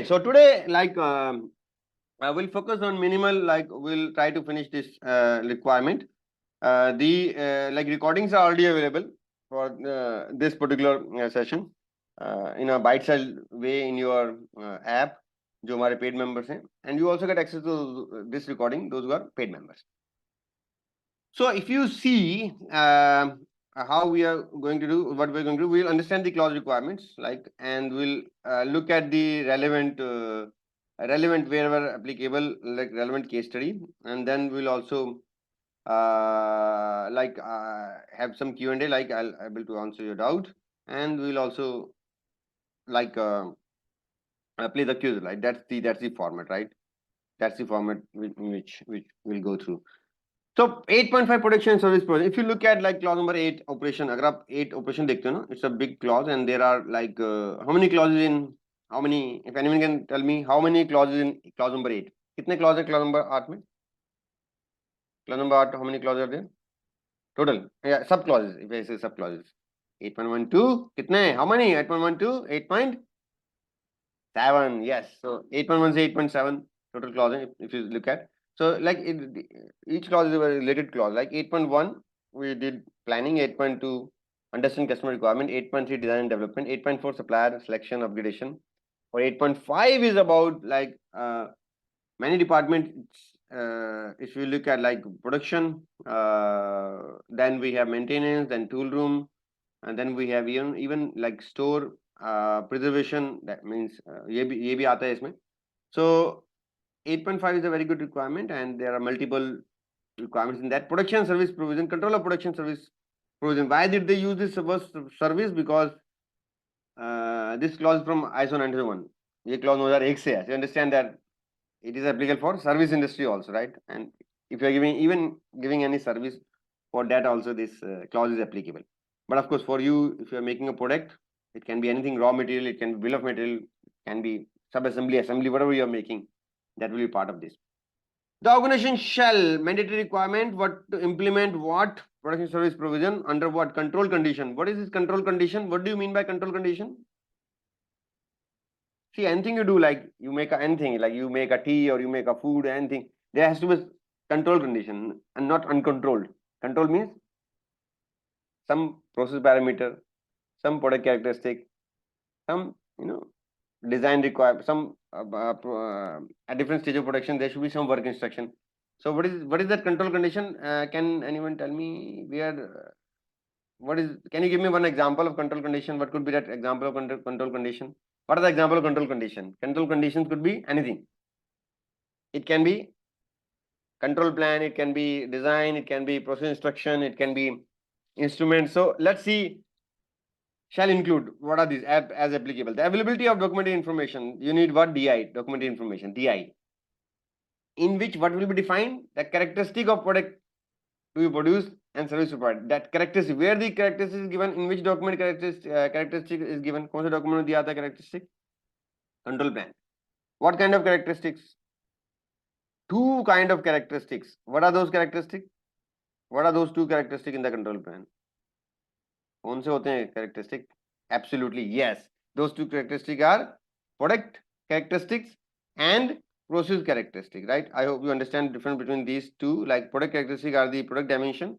So today, I will focus on minimal. Like we'll try to finish this requirement. Like recordings are already available for this particular session in a bite-sized way in your app, जो हमारे paid members हैं, and you also get access to this recording. Those who are paid members. So if you see how we are going to do, what we're going to do, we'll understand the clause requirements, and we'll look at the relevant wherever applicable, like relevant case study, and then we'll also have some Q&A, like I'll able to answer your doubt, and we'll also play the quiz, right? That's the format, right? That's the format which we'll go through. So 8.5 protection and service provision. If you look at like clause number 8 operation, अगर आप 8 operation देखते हो ना, it's a big clause and there are like how many clauses in how many? If anyone can tell me how many clauses in clause number 8? कितने clause है clause number 8 में? Clause number 8 how many clauses are there? Total, yeah, sub clauses. If I say sub clauses, 8.12 कितने? How many? 8.12, 8.7. Yes, so 8.1 से 8.7 total clause if you look at. So like each clause is a related clause. Like 8.1 we did planning, 8.2 understand customer requirement, 8.3 design and development, 8.4 supplier selection upgradation, or 8.5 is about like many departments. If you look at like production, then we have maintenance, then tool room, and then we have even like store preservation. That means ये भी आता है इसमें. So 8.5 is a very good requirement, and there are multiple requirements in that. Production service provision, control of production service provision. Why did they use this service? Because this clause from ISO 9001. ये clause 2001 से है. So you understand that it is applicable for service industry also, right? And if you are giving any service, for that also this clause is applicable. But of course, for you, if you are making a product, it can be anything, raw material, it can be bill of material, can be sub-assembly, assembly, whatever you are making, that will be part of this. The organization shall mandatory requirement what to implement what production service provision under what control condition. What is this control condition? What do you mean by control condition? See, anything you do, like you make anything, like you make a tea or you make a food, anything, there has to be control condition and not uncontrolled. Control means some process parameter, some product characteristic, some design require some at different stage of production there should be some work instruction. So what is that control condition? Can anyone tell me where? Can you give me one example of control condition? What could be that example of control condition? What are the example of control condition? Control conditions could be anything. It can be control plan, it can be design, it can be process instruction, it can be instrument. So let's see. Shall include, what are these as applicable? The availability of documented information. You need what? DI, documented information, DI. In which what will be defined? The characteristic of product to be produced and service provided. That characteristic, where the characteristic is given, in which document characteristic is given. कौन से document में दिया था characteristic? Control plan. What kind of characteristics? Two kind of characteristics. What are those characteristics? What are those two characteristics in the control plan? कौन से होते हैं characteristic? Absolutely yes. Those two characteristics are product characteristics and process characteristics, right? I hope you understand the difference between these two. Like product characteristics are the product dimension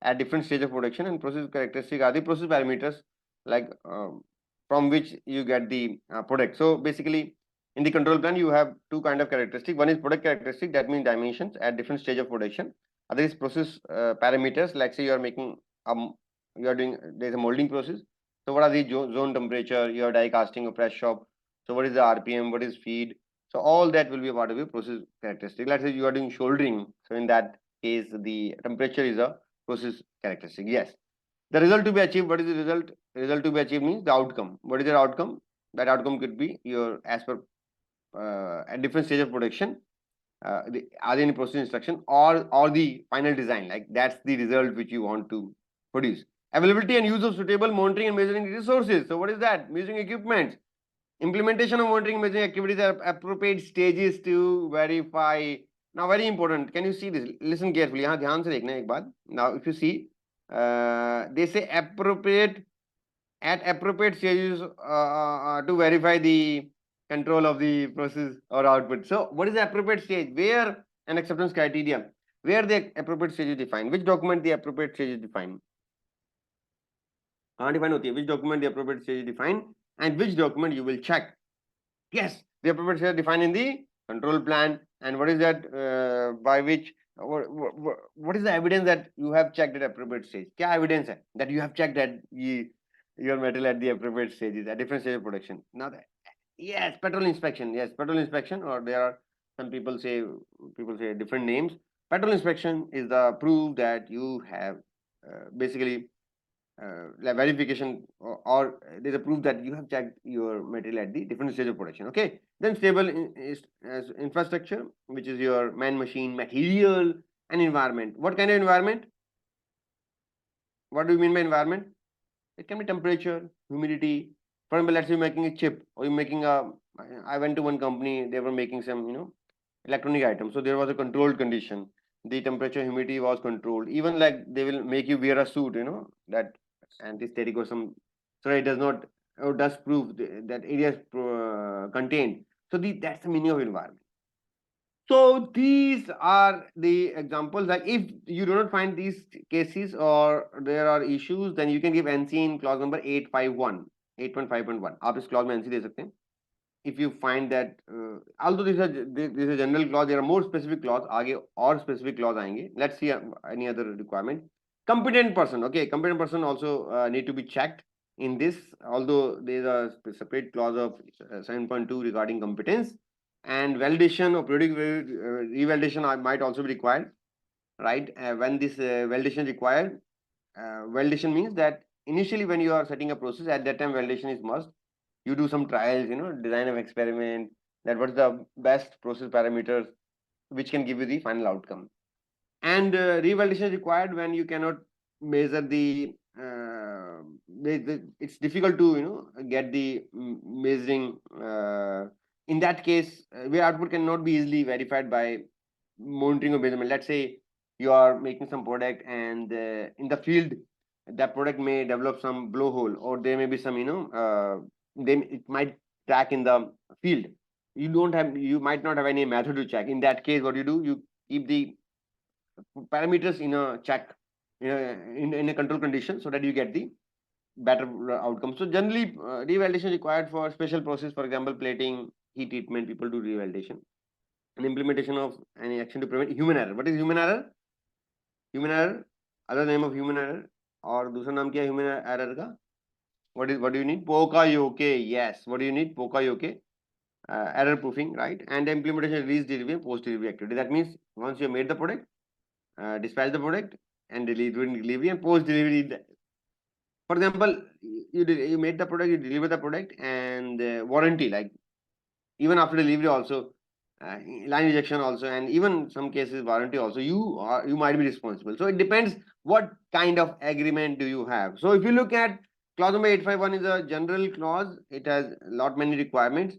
at different stage of production, and process characteristics are the process parameters, like from which you get the product. So basically, in the control plan, you have two kind of characteristics. One is product characteristic, that means dimensions at different stage of production. Other is process parameters, like say you are making there's a molding process. So what are the zone temperature, your die casting or press shop? So what is the RPM, what is feed? So all that will be a part of your process characteristic. Let's say you are doing shouldering. So in that case, the temperature is a process characteristic. Yes. The result to be achieved, what is the result? Result to be achieved means the outcome. What is the outcome? That outcome could be your as per at different stage of production, are there any process instruction or the final design, like that's the result which you want to produce. Availability and use of suitable monitoring and measuring resources. So what is that? Measuring equipment. Implementation of monitoring and measuring activities at appropriate stages to verify. Now very important. Can you see this? Listen carefully. यहाँ ध्यान से देखना एक बात. Now if you see, they say appropriate at appropriate stages to verify the control of the process or output. So what is the appropriate stage? Where an acceptance criteria, where the appropriate stage is defined, which document the appropriate stage is defined. Define which document the appropriate stage is defined and which document you will check. Yes, the appropriate stage is defined in the control plan. And what is that by which what is the evidence that you have checked at appropriate stage? Kya evidence hai that you have checked that your metal at the appropriate stages at different stage of production? Now that yes, petrol inspection. Yes, petrol inspection, or there are some people say different names. Petrol inspection is the proof that you have basically like verification or there's a proof that you have checked your material at the different stage of production. Okay, then stable is as infrastructure, which is your man, machine, material, and environment. What kind of environment? What do you mean by environment? It can be temperature, humidity. For example, let's say you're making a chip or you're making a. I went to one company, they were making some electronic items, so there was a controlled condition. The temperature, humidity was controlled. Even like they will make you wear a suit, that anti-static or some, so it does not or does prove that area is contained. So that's the meaning of environment. So these are the examples. Like if you do not find these cases or there are issues, then you can give NC in clause number 851, 8.5.1. आप इस clause में NC दे सकते हैं. If you find that, although this is a general clause, there are more specific clause. आगे और specific clause आएंगे. Let's see any other requirement. Competent person. Okay, competent person also need to be checked in this. Although there is a separate clause of 7.2 regarding competence. And validation or periodic revalidation might also be required, right? When this validation is required, validation means that initially when you are setting a process, at that time validation is must. You do some trials, design of experiment, that what's the best process parameters which can give you the final outcome. And revalidation is required when you cannot measure the it's difficult to get the measuring in that case where output cannot be easily verified by monitoring or measurement. Let's say you are making some product and in the field that product may develop some blowhole, or there may be some then it might crack in the field. You might not have any method to check. In that case, what you do, you keep the parameters in a check in a control condition so that you get the better outcome. So generally revalidation required for special process, for example plating, heat treatment, people do revalidation. And implementation of any action to prevent human error. What is human error? Human error, other name of human error, और दूसरा नाम क्या है human error का? What do you need? Poka-yoke. Yes, what do you need? Poka-yoke. Error proofing, right? And the implementation, release, delivery, and post delivery activity. That means once you made the product, dispatch the product, and delivery and post delivery. For example, you made the product, you deliver the product, and warranty, like even after delivery also, line rejection also, and even some cases warranty also, you might be responsible. So it depends what kind of agreement do you have. So if you look at clause number 851 is a general clause, it has many requirements.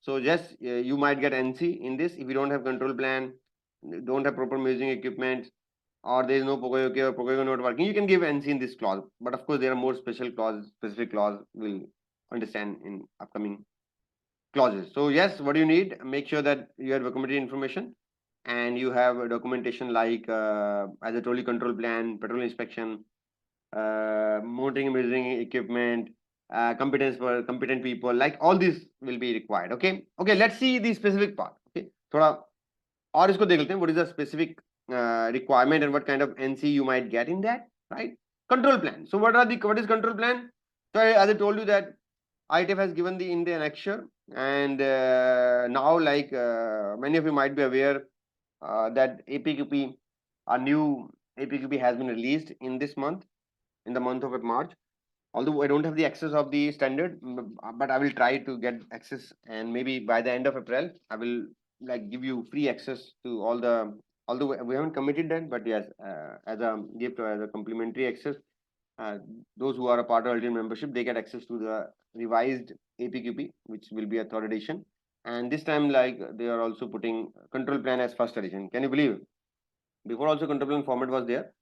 So just you might get NC in this if you don't have control plan, don't have proper measuring equipment, or there is no Poka-yoke or Poka-yoke not working, you can give NC in this clause. But of course there are more specific clause we'll understand in upcoming clauses. So yes, what do you need? Make sure that you have documented information and you have a documentation like as a trolley control plan, petrol inspection, monitoring and measuring equipment, competence for competent people, like all these will be required. Okay, let's see the specific part. Okay, थोड़ा और इसको देख लेते हैं. What is the specific requirement and what kind of NC you might get in that, right? Control plan. So what is control plan? So as I told you that IATF has given the in the annexure, and now like many of you might be aware that APQP, a new APQP has been released in this month, in the month of March. Although I don't have the access of the standard, but I will try to get access, and maybe by the end of April, I will like give you free access to all the. Although we haven't committed that, but yes, as a gift or as a complimentary access, those who are a part of Ultimate membership, they get access to the revised APQP, which will be a third edition. And this time, like they are also putting control plan as first edition. Can you believe? Before also control plan format was there,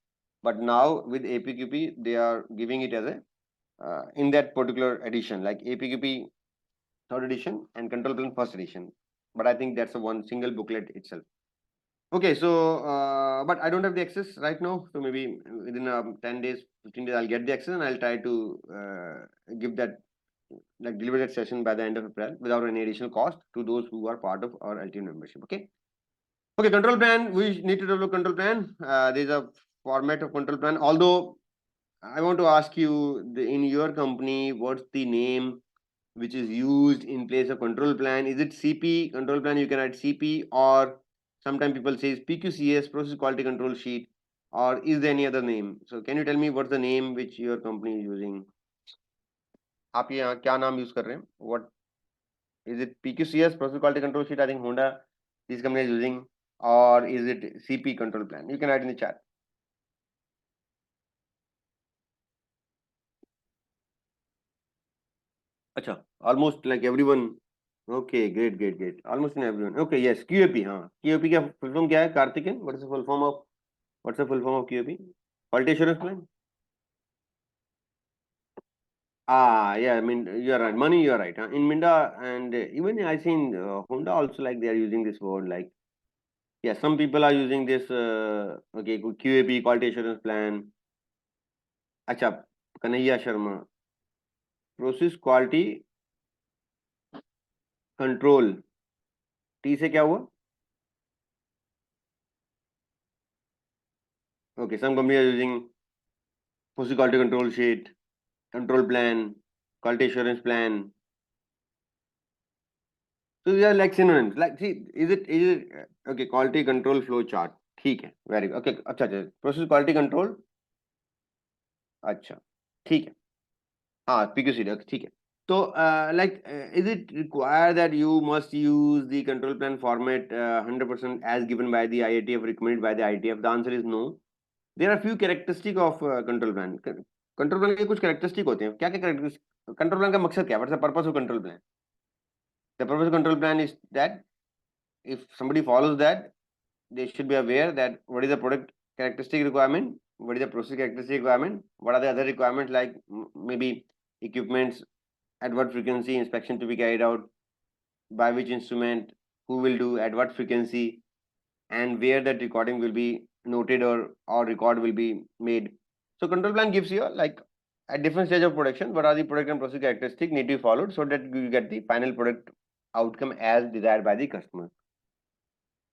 but now with APQP, they are giving it as a in that particular edition, like APQP third edition and control plan first edition. But I think that's a one single booklet itself. Okay, so but I don't have the access right now. So maybe within 10 days, 15 days, I'll get the access and I'll try to give that, like deliver that session by the end of April without any additional cost to those who are part of our LTM membership. Okay. Okay, control plan. We need to develop control plan. There's a format of control plan. Although I want to ask you, in your company, what's the name which is used in place of control plan? Is it CP control plan? You can add CP, or sometimes people say PQCS, process quality control sheet, or is there any other name? So can you tell me what's the name which your company is using? आप यहाँ क्या नाम use कर रहे हैं? What is it? PQCS, process quality control sheet? I think Honda, this company is using, or is it CP control plan? You can add in the chat. Acha, almost like everyone. Okay, great. Almost in everyone. Okay, yes, QAP. हाँ, QAP का full form क्या है? Karthikeyan, what's the full form of QAP? Quality assurance plan. Yeah, I mean, you are right. Money, you are right. Huh? In Minda and even I seen Honda also, like they are using this word. Like, yeah, some people are using this. Okay, QAP, quality assurance plan. Acha, Kanhaiya Sharma, process quality control. T से क्या हुआ? Okay, some companies are using process quality control sheet, control plan, quality assurance plan. So these are like synonyms. Like, see, is it okay? Quality control flow chart. ठीक है, very good. Okay, अच्छा process quality control. अच्छा, ठीक है. हाँ, PQCD. ठीक है. So, is it required that you must use the control plan format 100% as given by the IATF, recommended by the IATF? The answer is no. There are few characteristic of control plan. Control plan के कुछ characteristic होते हैं. क्या क्या characteristic? Control plan का मकसद क्या है? What's the purpose of control plan? The purpose of control plan is that if somebody follows that, they should be aware that what is the product characteristic requirement, what is the process characteristic requirement, what are the other requirements, like maybe equipments, at what frequency inspection to be carried out, by which instrument, who will do, at what frequency, and where that recording will be noted or record will be made. So control plan gives you like at different stage of production, what are the product and process characteristics need to be followed so that you get the final product outcome as desired by the customer.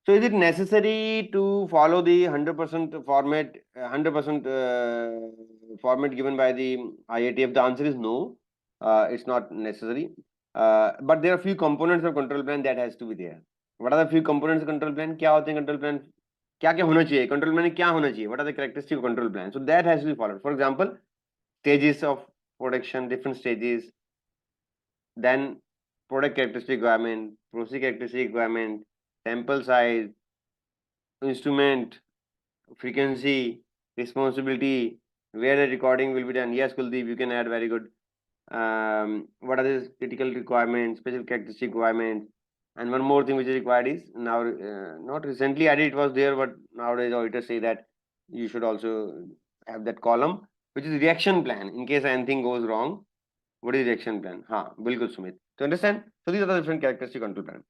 So is it necessary to follow the 100% format, 100% format given by the IATF? The answer is no. It's not necessary. But there are few components of control plan that has to be there. What are the few components of control plan? क्या होते हैं control plan? क्या क्या होना चाहिए? Control plan में क्या होना चाहिए? What are the characteristics of control plan? So that has to be followed. For example, stages of production, different stages. Then product characteristic requirement, process characteristic requirement, sample size, instrument, frequency, responsibility, where the recording will be done. Yes, Kuldeep, you can add, very good. What are the critical requirements, special characteristic requirements? And one more thing which is required is now, not recently added, it was there, but nowadays auditors say that you should also have that column, which is reaction plan. In case anything goes wrong, what is reaction plan? Ha, bilkul Sumit. To understand? So these are the different characteristic control plan.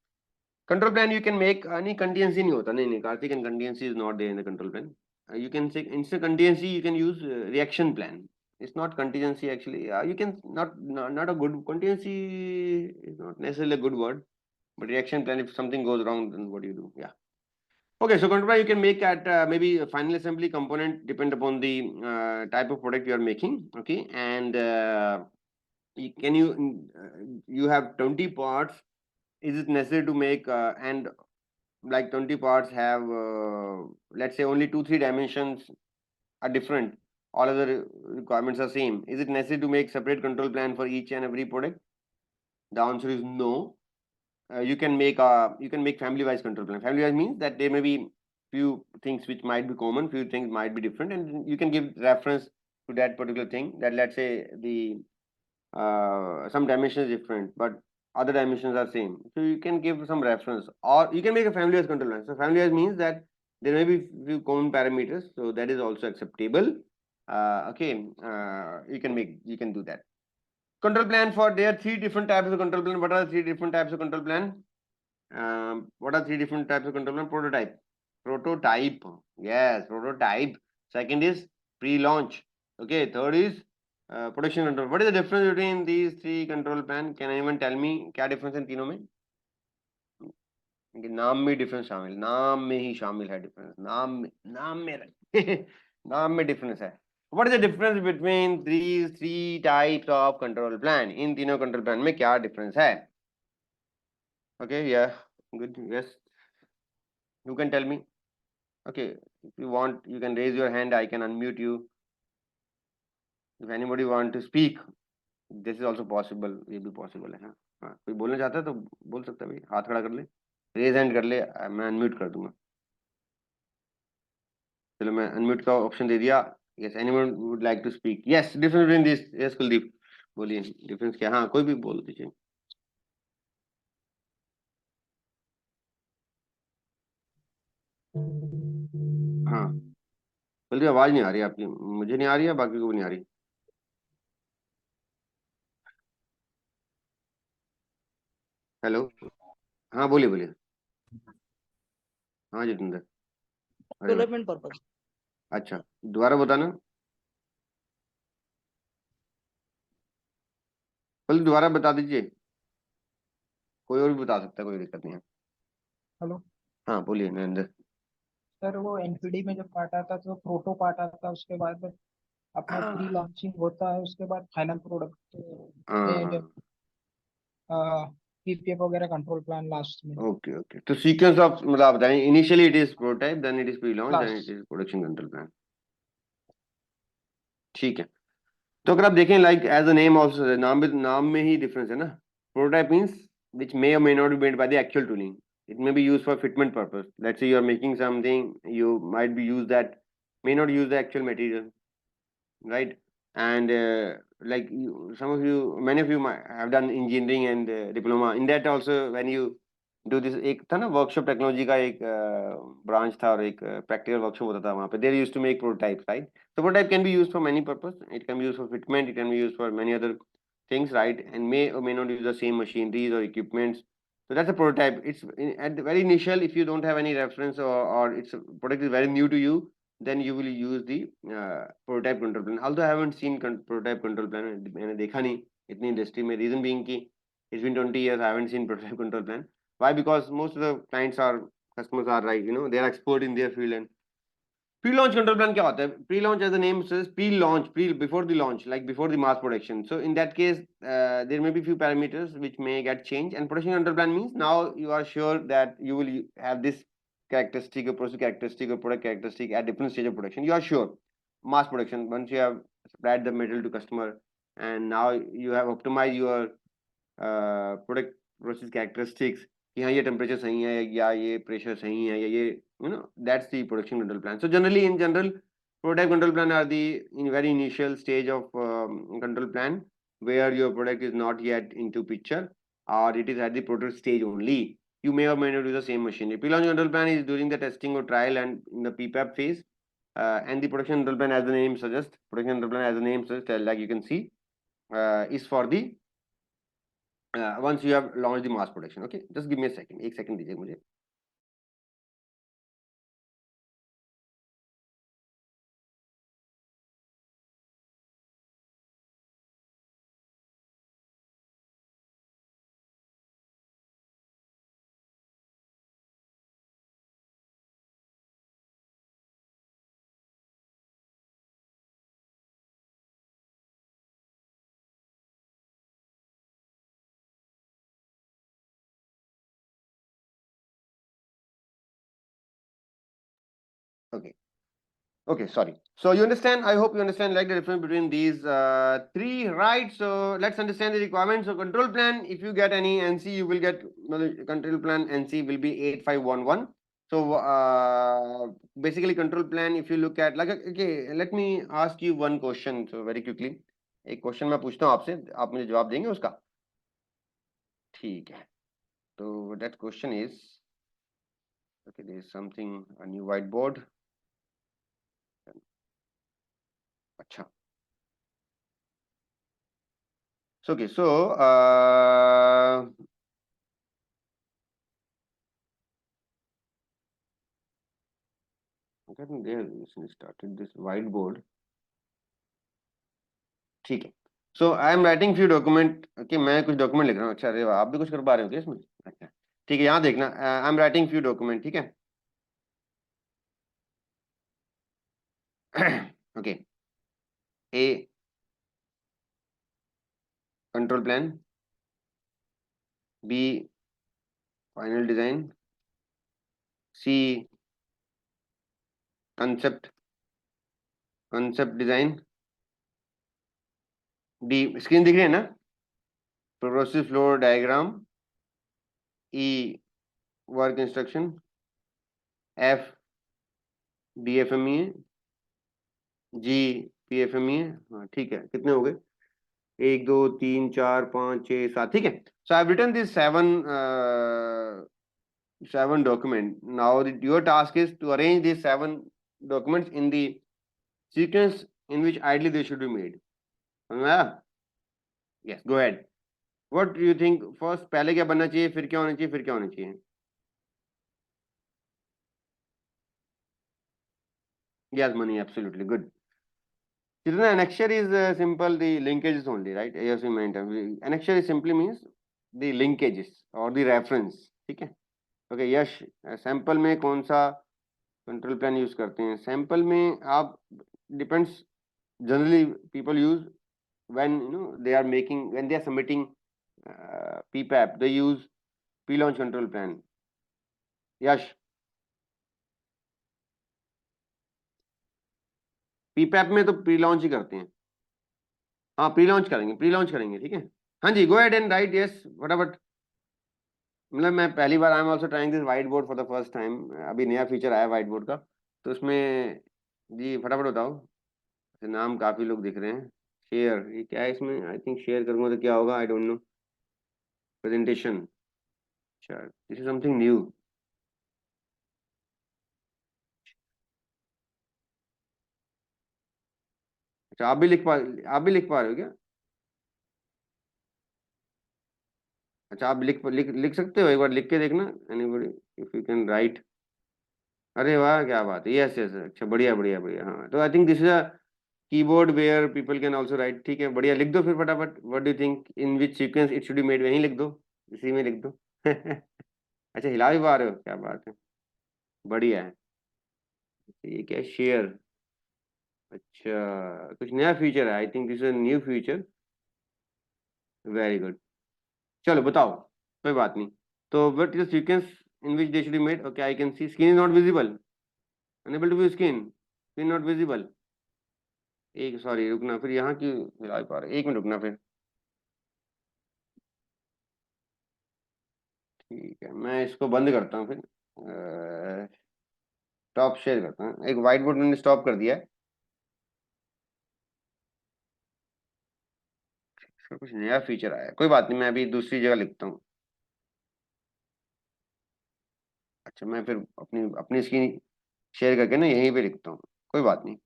Control plan you can make any contingency नहीं होता नहीं Karthik, and contingency is not there in the control plan. You can say instead of contingency you can use reaction plan. It's not contingency actually. You can not a good contingency is not necessarily a good word, but reaction plan, if something goes wrong, then what do you do? Yeah. Okay, so control plan you can make at maybe a final assembly component depend upon the type of product you are making. Okay, and you have 20 parts. Is it necessary to make and like 20 parts have let's say only 2-3 dimensions are different, all other requirements are same? Is it necessary to make separate control plan for each and every product? The answer is no. You can make family wise control plan. Family wise means that there may be few things which might be common, few things might be different, and you can give reference to that particular thing. That let's say the some dimension is different, but other dimensions are same. So you can give some reference, or you can make a family-wise control plan. So family-wise means that there may be few common parameters, so that is also acceptable. Okay, you can do that. Control plan for there are three different types of control plan. What are the three different types of control plan? What are three different types of control plan? Prototype. Yes, prototype. Second is pre-launch. Okay. Third is production control. What is the difference between these three control plan? Can anyone tell me क्या difference है तीनों में? नाम में difference शामिल, नाम में ही शामिल है डिफरेंस, नाम में नाम में डिफरेंस है. What is the difference between these three types of control plan? इन तीनों control plan में क्या difference है? Okay, yeah, good, yes. You can tell me. Okay, if you want, you can raise your hand. I can unmute you. If anybody want to speak, this is also possible. ये भी possible है. हाँ, कोई बोलना चाहता है तो बोल सकता है भाई, हाथ खड़ा कर ले, raise hand कर ले, मैं unmute कर दूंगा. चलो मैं अनम्यूट का ऑप्शन दे दिया. Yes, anyone would like to speak? Yes, difference between this. Yes Kuldeep, बोलिए डिफरेंस क्या? हाँ, कोई भी बोल दीजिए. हाँ, कुलदीप आवाज नहीं आ रही आपकी, मुझे नहीं आ रही है, बाकी को भी नहीं आ रही. हेलो, हाँ बोलिए बोलिए. हाँ जितेंद्र, अरे वाह, डेवलपमेंट पर्पस. अच्छा दोबारा बताना, कुलदीप दोबारा बता दीजिए. कोई और भी बता सकता है, कोई दिक्कत नहीं है. हेलो हाँ बोलिए नरेंद्र. सर, वो एनपीडी में जब पार्ट आता है तो प्रोटो पार्ट आता है, उसके बाद अपना प्री हाँ लॉन्चिंग होता है, उसके बाद फाइनल प्रोडक्ट में जब हाँ, पीपीएफ वगैरह कंट्रोल प्लान लास्ट में. Okay okay. तो सीक्वेंस ऑफ मतलब आप बताएं, initially it is prototype, then it is pre launch, then it last. Is production control plan. ठीक है. तो अगर आप देखें like as a name of, नाम में ही डिफरेंस है ना. Prototype means which may or may not be made by the actual tooling. It may be used for fitment purpose. Let's say you are making something, you might be use that, may not use the actual material, right? And like some of you, many of you might have done engineering and diploma. In that also, when you do this, एक था ना workshop technology का एक branch था और एक practical workshop होता था वहाँ पे. There used to make prototypes, right? So prototype can be used for many purpose. It can be used for fitment. It can be used for many other things, right? And may or may not use the same machineries or equipments. So that's a prototype. It's at the very initial. If you don't have any reference, or it's a product is very new to you, then you will use the prototype control plan. Although I haven't seen prototype control plan, मैंने देखा नहीं इतनी industry में. Reason being कि it's been 20 years, I haven't seen prototype control plan. Why? Because most of the clients are, customers are, like, you know, they are expert in their field. And pre-launch control plan क्या होता है? Pre-launch, as the name says, pre-launch, before the launch, like before the mass production. So in that case, there may be few parameters which may get changed. And production control plan means now you are sure that you will have this characteristic or process characteristic or product characteristic at different stage of production. You are sure. Mass production, once you have supplied the material to customer, and now you have optimized your product process characteristics कि हाँ ये temperature सही है या ये pressure सही है या ये you know that's the production control plan. So generally in general prototype control plan are the in very initial stage of control plan where your product is not yet into picture, or it is at the prototype stage only. You may or may not use the same machine. The pre-launch control plan is during the testing or trial and in the PPAP phase, and the production control plan, as the name suggests, production control plan, as the name suggests, like you can see, is for the once you have launched the mass production. Okay, just give me a second, एक second दीजिए मुझे. Okay. Okay, sorry. So you understand, I hope you understand like the difference between these three, right? So let's understand the requirements. So control plan, if you get any NC, you will get, control plan NC will be 8511. So basically control plan, if you look at, like, okay, let me ask you one question. So very quickly, एक question मैं पूछता हूँ आपसे, आप मुझे जवाब देंगे उसका? ठीक है. तो that question is, okay, there is something, a new whiteboard. अच्छा. Okay, so I think there started this whiteboard. ठीक है. So I am writing few document. Okay, मैं कुछ डॉक्यूमेंट लिख रहा हूँ. अच्छा, अरे वाह, आप भी कुछ कर पा रहे हो क्या इसमें? अच्छा, ठीक है, यहाँ देखना. I am writing few document. ठीक है. Okay. A control plan, B final design, C concept design, D screen दिख रही है ना, progressive flow diagram, E work instruction, F DFME है, जी PFME है. हाँ ठीक है, कितने हो गए? 1 2 3 4 5 6 7. ठीक है. So I have written this seven document. Now your task is to arrange these 7 documents in the sequence in which ideally they should be made. Yes, go ahead. What do you think? First पहले क्या बनना चाहिए, फिर क्या होना चाहिए, फिर क्या होना चाहिए? Yes, money, absolutely good. Children, annexure is simple, the linkages only, right? Yes, we meant. Annexure simply means the linkages or the reference. ठीक है. Okay, यश सैंपल में कौन सा कंट्रोल प्लान यूज करते हैं? सैंपल में आप depends, generally people use when they are making, when they are submitting PPAP, they use pre-launch control plan. Yash, PPAP में तो प्री लॉन्च ही करते हैं. हाँ, प्री लॉन्च करेंगे, प्री लॉन्च करेंगे. ठीक है. हाँ जी, go ahead and write. Yes, फटाफट. मतलब मैं पहली बार I am also trying this whiteboard for the first time. अभी नया फीचर आया व्हाइट बोर्ड का, तो उसमें जी फटाफट बताओ. नाम काफी लोग दिख रहे हैं. शेयर, ये क्या है इसमें? आई थिंक शेयर करूंगा तो क्या होगा, आई डोंट नो. प्रेजेंटेशन. अच्छा, दिस इज समथिंग न्यू. अच्छा, आप भी लिख पा रहे हो क्या? अच्छा, आप लिख सकते हो, एक बार लिख के देखना. Anybody, if you can right. अरे वाह, क्या बात है. यस यस, अच्छा, बढ़िया बढ़िया बढ़िया. हाँ, तो I think this is a keyboard where people can also write. ठीक है, बढ़िया. लिख दो फिर फटाफट. What do you think, in which sequence it should be made? वहीं लिख दो, इसी में लिख दो. अच्छा, हिला भी पा रहे हो, क्या बात है. बढ़िया है. ये क्या है? शेयर. अच्छा, कुछ नया फीचर है. I think this is new feature. Very good. चलो बताओ, कोई बात नहीं. तो what is the sequence in which they should be made? Okay, I can see screen is not visible. Unable to view screen. Screen not visible. एक, sorry, रुकना. फिर यहाँ की हिला पा रहे, 1 मिनट रुकना फिर. ठीक है, मैं इसको बंद करता हूँ फिर. स्टॉप शेयर करता हूँ. एक व्हाइट बोर्ड मैंने स्टॉप कर दिया है. इसका कुछ नया फीचर आया है. कोई बात नहीं, मैं अभी दूसरी जगह लिखता हूँ. अच्छा, मैं फिर अपनी अपनी स्क्रीन शेयर करके ना यहीं पे लिखता हूँ. कोई बात नहीं.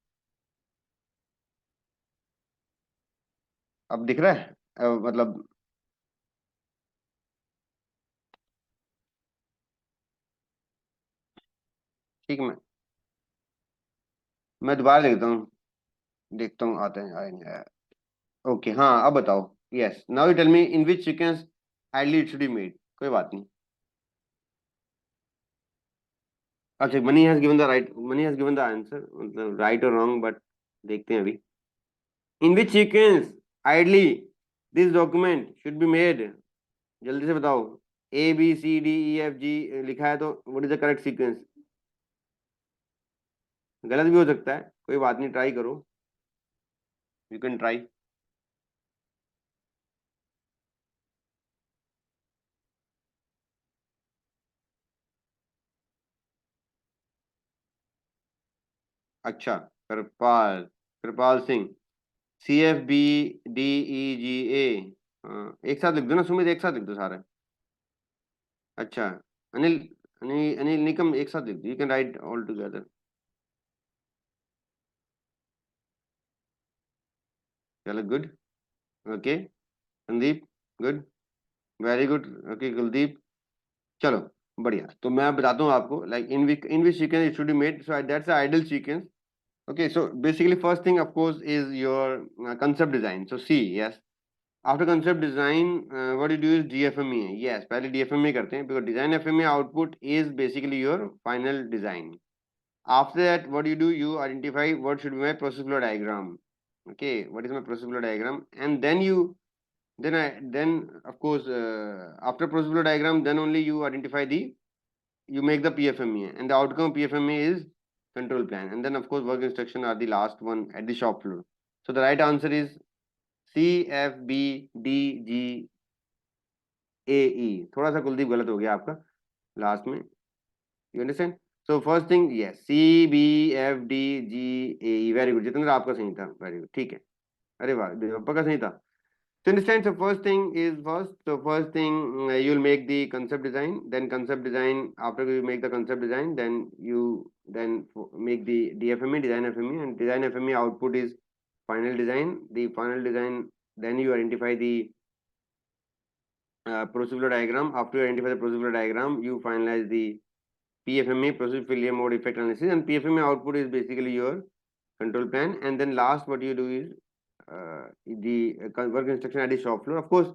अब दिख रहा है? मतलब ठीक है. मैं दोबारा लिखता हूँ, देखता हूँ आते हैं, आए नहीं आया. ओके, हाँ, अब बताओ. Yes, now you tell me in which sequence ideally it should be made. कोई बात नहीं. अच्छा, Mani has given the answer, मतलब राइट और रॉन्ग, बट देखते हैं अभी. In which sequence ideally this document should be made. जल्दी से बताओ. ABCDEFG लिखा है, तो what is the correct sequence? गलत भी हो सकता है, कोई बात नहीं, ट्राई करो. You can try. अच्छा, कृपाल, कृपाल सिंह. CFBDEGA. हाँ, एक साथ लिख दो ना सुमित, एक साथ लिख दो सारे. अच्छा, अनिल, अनिल निकम, एक साथ लिख दो. You can write all together. चलो, good. Okay. Sandeep, good, very good, okay Kuldeep, चलो बढ़िया। तो मैं बताता हूँ आपको, like in which sequence it should be made, so that's ideal sequence. Okay, so basically first thing of course is your concept design. So see, yes, after concept design, what you do is DFME. Yes, पहले DFME करते हैं because design FME output is basically your final design. After that, what you do, you identify what should be my process flow diagram. Okay, what is my process flow diagram, and then of course after process flow diagram, then only you identify you make the PFME, and the outcome of PFME is control plan, and then of course work instruction are the last one at the shop floor. So the right answer is C, F, B, D, G, A, E. थोड़ा सा कुलदीप गलत हो गया आपका last में, you understand? So first thing, yes, C, B, F, D, G, A, E. Very good, जितना आपका सही था, very good, ठीक है। अरे वाह, देवप्पा का सही था। So understand, so first thing is first thing, you'll make the concept design, then concept design, after you make the concept design, then you make the DFME, design FME, and design FME output is final design. The final design, then you identify the procedure diagram. After you identify the procedure diagram, you finalize the PFME, process failure mode effect analysis, and PFME output is basically your control plan. And then last what you do is the work instruction at the shop floor. Of course,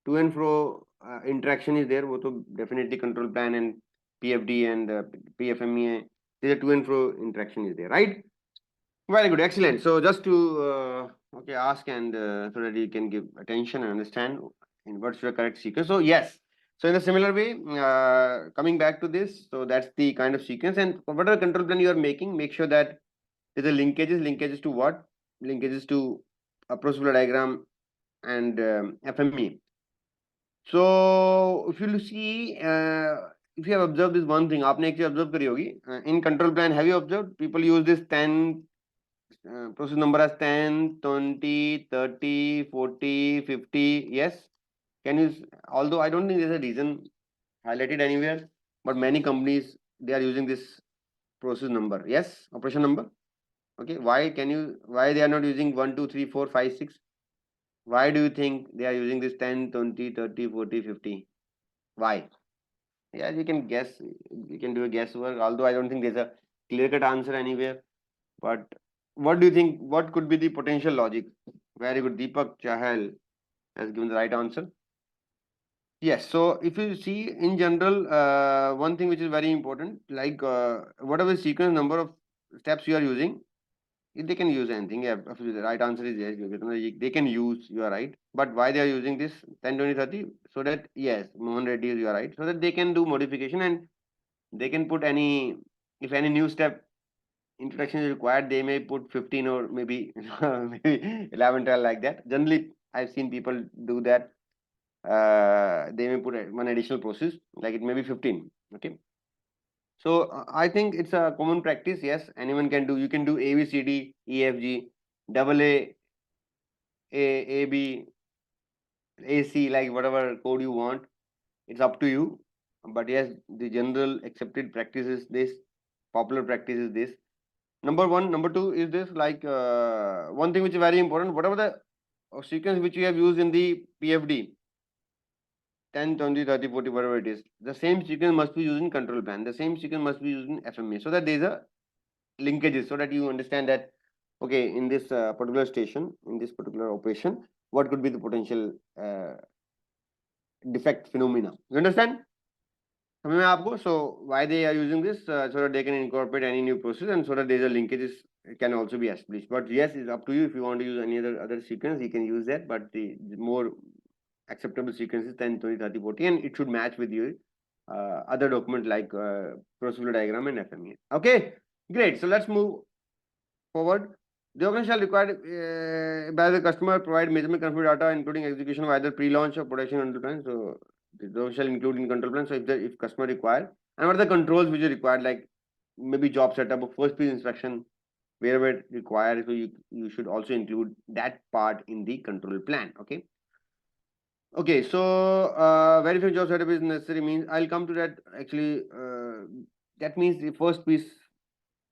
to and fro interaction is there, वो तो definitely control plan and PFD and PFME, there's a to and fro interaction is there, right? Very good, excellent. So just to okay, ask and so that you can give attention and understand in what's the correct sequence. So yes, so in a similar way, coming back to this, so that's the kind of sequence, and whatever control plan you are making, make sure that there's a linkages to what? Linkages to a procedure diagram and FME. So if you see, if you have observed this one thing, आपने एक चीज observe करी होगी, in control plan, have you observed people use this 10 process number as 10, 20, 30, 40, 50? Yes, can you, although I don't think there's a reason highlighted anywhere, but many companies, they are using this process number. Yes, operation number. Okay, why they are not using 1, 2, 3, 4, 5, 6? Why do you think they are using this 10, 20, 30, 40, 50? Why? Yeah, you can guess, you can do a guesswork, although I don't think there's a clear-cut answer anywhere. But what do you think? What could be the potential logic? Very good. Deepak Chahal has given the right answer. Yes. So if you see in general, one thing which is very important, like whatever sequence number of steps you are using, they can use anything. Yeah, the right answer is yes. They can use, you are right. But why they are using this 10, 20, 30? So that, yes, Mohan Reddy, you are right. So that they can do modification and they can put any, if any new step introduction is required, they may put 15 or maybe maybe 11, 12 like that. Generally, I've seen people do that. They may put one additional process, like it may be 15. Okay. So I think it's a common practice. Yes, anyone can do. You can do A, B, C, D, E, F, G, double A, B, A, C, like whatever code you want. It's up to you. But yes, the general accepted practice is this. Popular practice is this. Number one. Number two is this, like one thing which is very important, whatever the sequence which we have used in the PFD, 10, 20, 30, 40, whatever it is, the same sequence must be used in control plan. The same sequence must be used in FMA, so that there is a linkages, so that you understand that, okay, in this particular station, in this particular operation, what could be the potential defect phenomena. You understand? समझ में आपको? So why they are using this, so that they can incorporate any new process, and so that there is a linkages can also be established. But yes, it's up to you. If you want to use any other sequence, you can use that. But the more acceptable sequence is 10, 20, 30, 40, and it should match with your other document like procedure diagram and FME. Okay, great. So let's move forward. The organization shall required by the customer provide measurement config data, including execution of either pre-launch or production control plan. So those shall include in control plan. So if customer required, and what are the controls which are required, like maybe job setup or first piece inspection, wherever required. So you should also include that part in the control plan. Okay. Okay. So verify job setup is necessary means I'll come to that actually. That means the first piece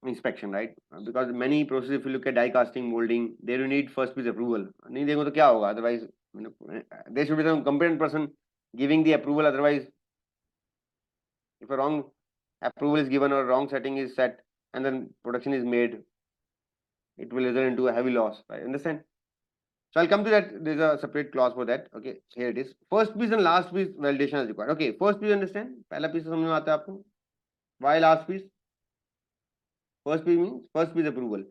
inspection, right? Because many processes, if you look at die casting, molding, there you need first piece approval. नहीं देंगे तो क्या होगा? Otherwise There should be some competent person giving the approval. Otherwise, if a wrong approval is given or wrong setting is set and then production is made, it will result into a heavy loss. Right? Understand? So I'll come to that. There's a separate clause for that. Okay, here it is. First piece and last piece validation is required. Okay, first piece understand. पहला piece समझ में आता है आपको? Why last piece? First piece means first piece approval.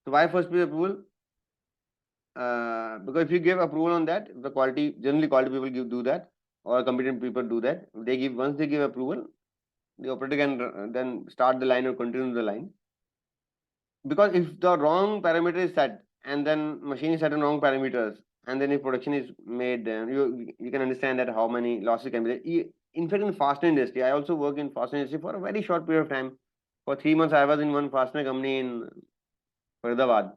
So why first piece approval? Because if you give approval on that, the quality generally quality people do that, or competent people do that. They give once they give approval, the operator can then start the line or continue the line. Because if the wrong parameter is set and then machine is set on wrong parameters, and then if production is made, you can understand that how many losses can be there. In fact, in fastener industry, I also work in fastener industry for a very short period of time. For 3 months, I was in one fastener company in Faridabad,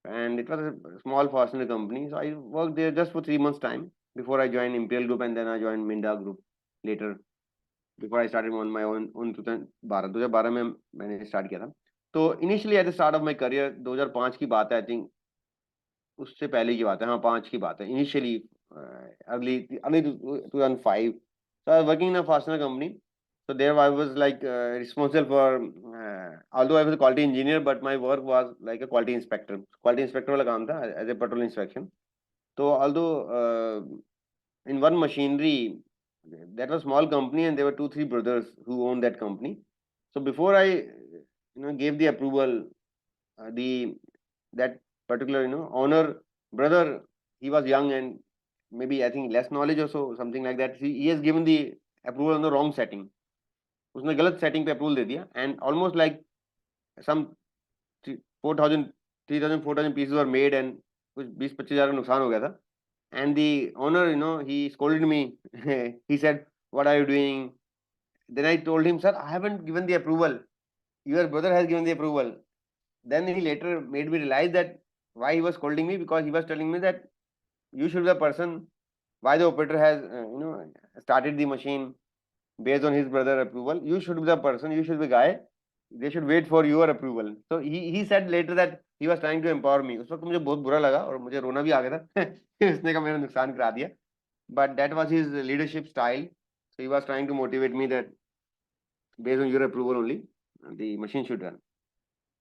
and it was a small fastener company. So I worked there just for 3 months time before I joined Imperial Group, and then I joined Minda Group later. Before I started on my own 2012 में मैंने start किया था. तो initially at the start of my career 2005 की बात है, I think उससे पहले की बात है, हाँ 5 की बात है, initially early 2005. So I was working in a fastener company. So there I was like responsible for, although I was a quality engineer, but my work was like a quality inspector. Quality inspector वाला काम था as a patrol inspection. So although in one machinery, that was small company and there were 2-3 brothers who owned that company. So before I gave the approval, that particular owner brother, he was young and maybe I think less knowledge or so, something like that. He has given the approval on the wrong setting. उसने गलत setting पे approval दे दिया, and almost like some 4,000 3,000 4,000 pieces were made and कुछ 20-25 हज़ार का नुकसान हो गया था. And the owner, he scolded me. He said, what are you doing? Then I told him, sir, I haven't given the approval. Your brother has given the approval. Then he later made me realize that why he was scolding me, because he was telling me that you should be the person, why the operator has started the machine based on his brother approval. You should be the person, you should be the guy. They should wait for your approval. So he said later that he was trying to empower me. उस वक्त मुझे बहुत बुरा लगा और मुझे रोना भी आ गया था. उसने कहा मेरा नुकसान करा दिया. But that was his leadership style. So he was trying to motivate me that based on your approval only, the machine should run.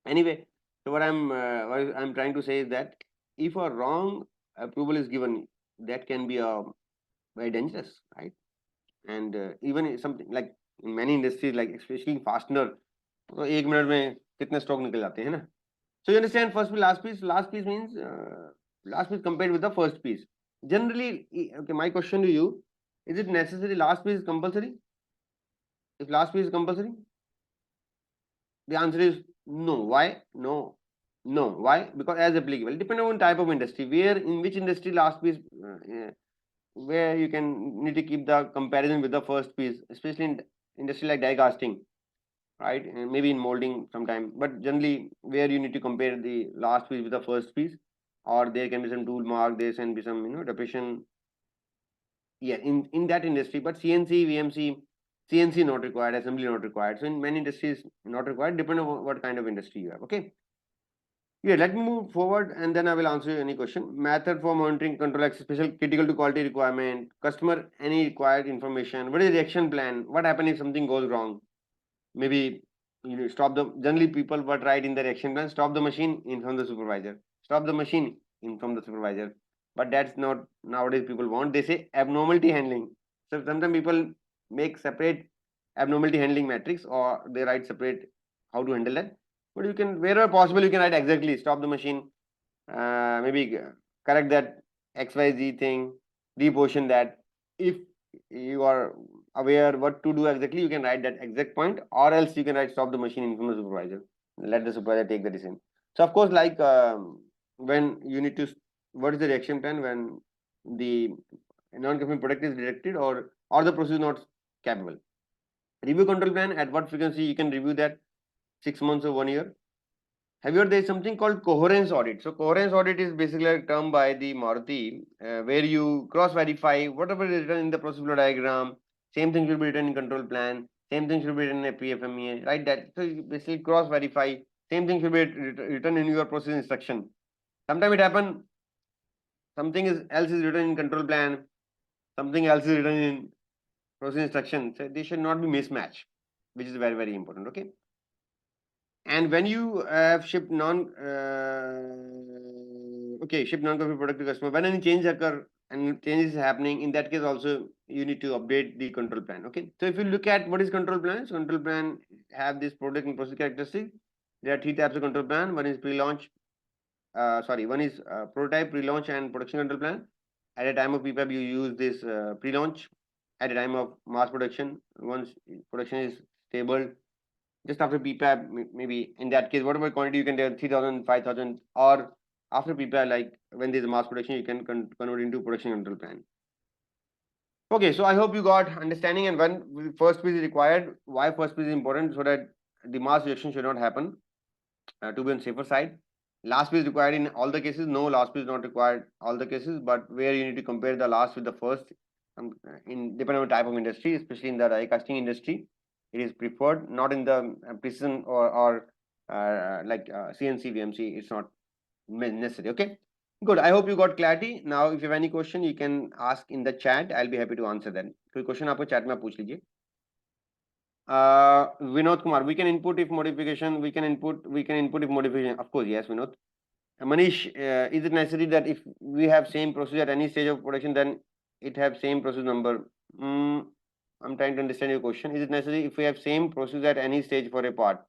Anyway, so what I'm trying to say is that if a wrong approval is given, that can be very dangerous, right? And even something like in many industries, like especially in fastener, तो 1 minute में कितने stock निकल जाते हैं ना. So you understand first piece, last piece. Last piece means last piece compared with the first piece. Generally, okay, my question to you: is it necessary? Last piece is compulsory? If last piece is compulsory, the answer is no. Why? No. No. Why? Because as applicable, depending on type of industry, where in which industry last piece, where you can need to keep the comparison with the first piece, especially in industry like die casting, right? And maybe in molding sometime, but generally where you need to compare the last piece with the first piece, or there can be some tool mark, there can be some depression. Yeah, in that industry, but CNC, VMC, CNC not required, assembly not required. So in many industries not required, depending on what kind of industry you have. Okay. Yeah, let me move forward and then I will answer any question. Method for monitoring control, like special critical to quality requirement, customer, any required information. What is the action plan? What happens if something goes wrong? Maybe stop the, generally people what write in their action plan, stop the machine, inform the supervisor. Stop the machine, inform the supervisor. But that's not nowadays people want. They say abnormality handling. So sometimes people make separate abnormality handling matrix, or they write separate how to handle that. But you can, wherever possible, you can write exactly stop the machine, maybe correct that XYZ thing, reposition that. If you are aware what to do exactly, you can write that exact point, or else you can write stop the machine, inform the supervisor, let the supervisor take the decision. So of course, like when you need to, what is the reaction plan when the non-conforming product is detected or the process is not capable. Review control plan, at what frequency you can review that, 6 months or 1 year. Have you heard there is something called coherence audit? So coherence audit is basically a term by the Maruti, where you cross verify whatever is written in the process flow diagram. Same thing should be written in control plan. Same thing should be written in a PFMEA, right? That so you basically cross verify. Same thing should be written in your process instruction. Sometimes it happen something else is written in control plan, something else is written in process instruction. So they should not be mismatched, which is very, very important. Okay. And when you have shipped shipped non-conflict product to customer, when any change occur and changes is happening, in that case also you need to update the control plan. Okay. So if you look at what is control plan, so control plan have this product and process characteristic. There are three types of control plan. One is pre-launch. One is prototype, pre-launch, and production control plan. At a time of PPAP, you use this pre-launch. At a time of mass production, once production is stable, just after PPAP, maybe in that case, whatever quantity you can do, 3,000, 5,000, or after PPAP, like when there's a mass production, you can convert into production control plan. Okay, so I hope you got understanding, and when first piece is required, why first piece is important, so that the mass rejection should not happen, to be on safer side. Last piece required in all the cases. No, last piece is not required all the cases, but where you need to compare the last with the first, in depending on the type of industry, especially in the die casting industry, it is preferred. Not in the precision or CNC VMC. It's not necessary. Okay, good. I hope you got clarity. Now, if you have any question, you can ask in the chat. I'll be happy to answer them. कोई question आपको chat में पूछ लीजिए. Vinod Kumar, we can input if modification. We can input if modification. Of course, yes, Vinod. Manish, is it necessary that if we have same procedure at any stage of production, then it have same process number? I'm trying to understand your question. Is it necessary if we have same procedure at any stage for a part?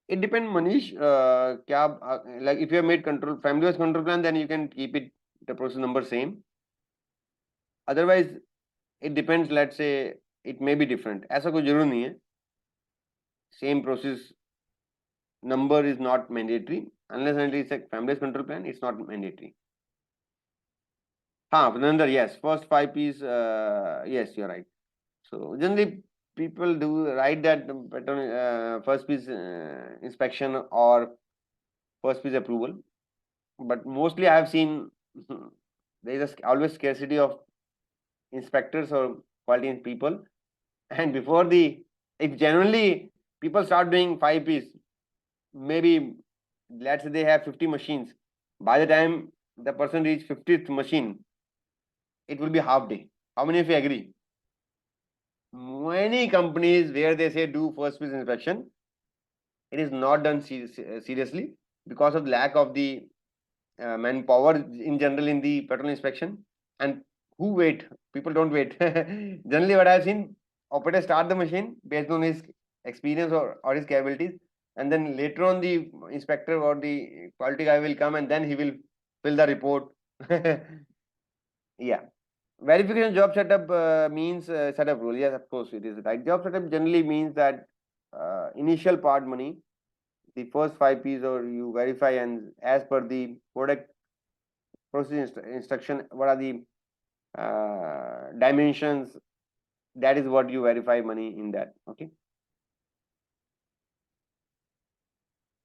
It depends, Manish. Like if you have made family-wise control plan, then you can keep it the process number same. Otherwise, it depends. Let's say it may be different. ऐसा कोई जरूर नहीं है. Same process number is not mandatory unless it's a family control plan. It's not mandatory. Nandar, yes, first 5 P's. Yes, you're right. So generally people do write that pattern, first piece inspection or first piece approval, but mostly I have seen there is always scarcity of inspectors or quality people, and before if genuinely people start doing 5 P's, maybe let's say they have 50 machines. By the time the person reach 50th machine, it will be half day. How many of you agree? Many companies where they say do first piece inspection, it is not done seriously because of lack of the manpower in general in the petrol inspection. And who wait? People don't wait. Generally, what I've seen, operator start the machine based on his experience or his capabilities, and then later on the inspector or the quality guy will come and then he will fill the report. Yeah. Verification job setup means setup rule. Yes, of course it is right. Job setup generally means that initial part money, the first 5 P's, or you verify, and as per the product process instruction, what are the dimensions, that is what you verify money in that. Okay.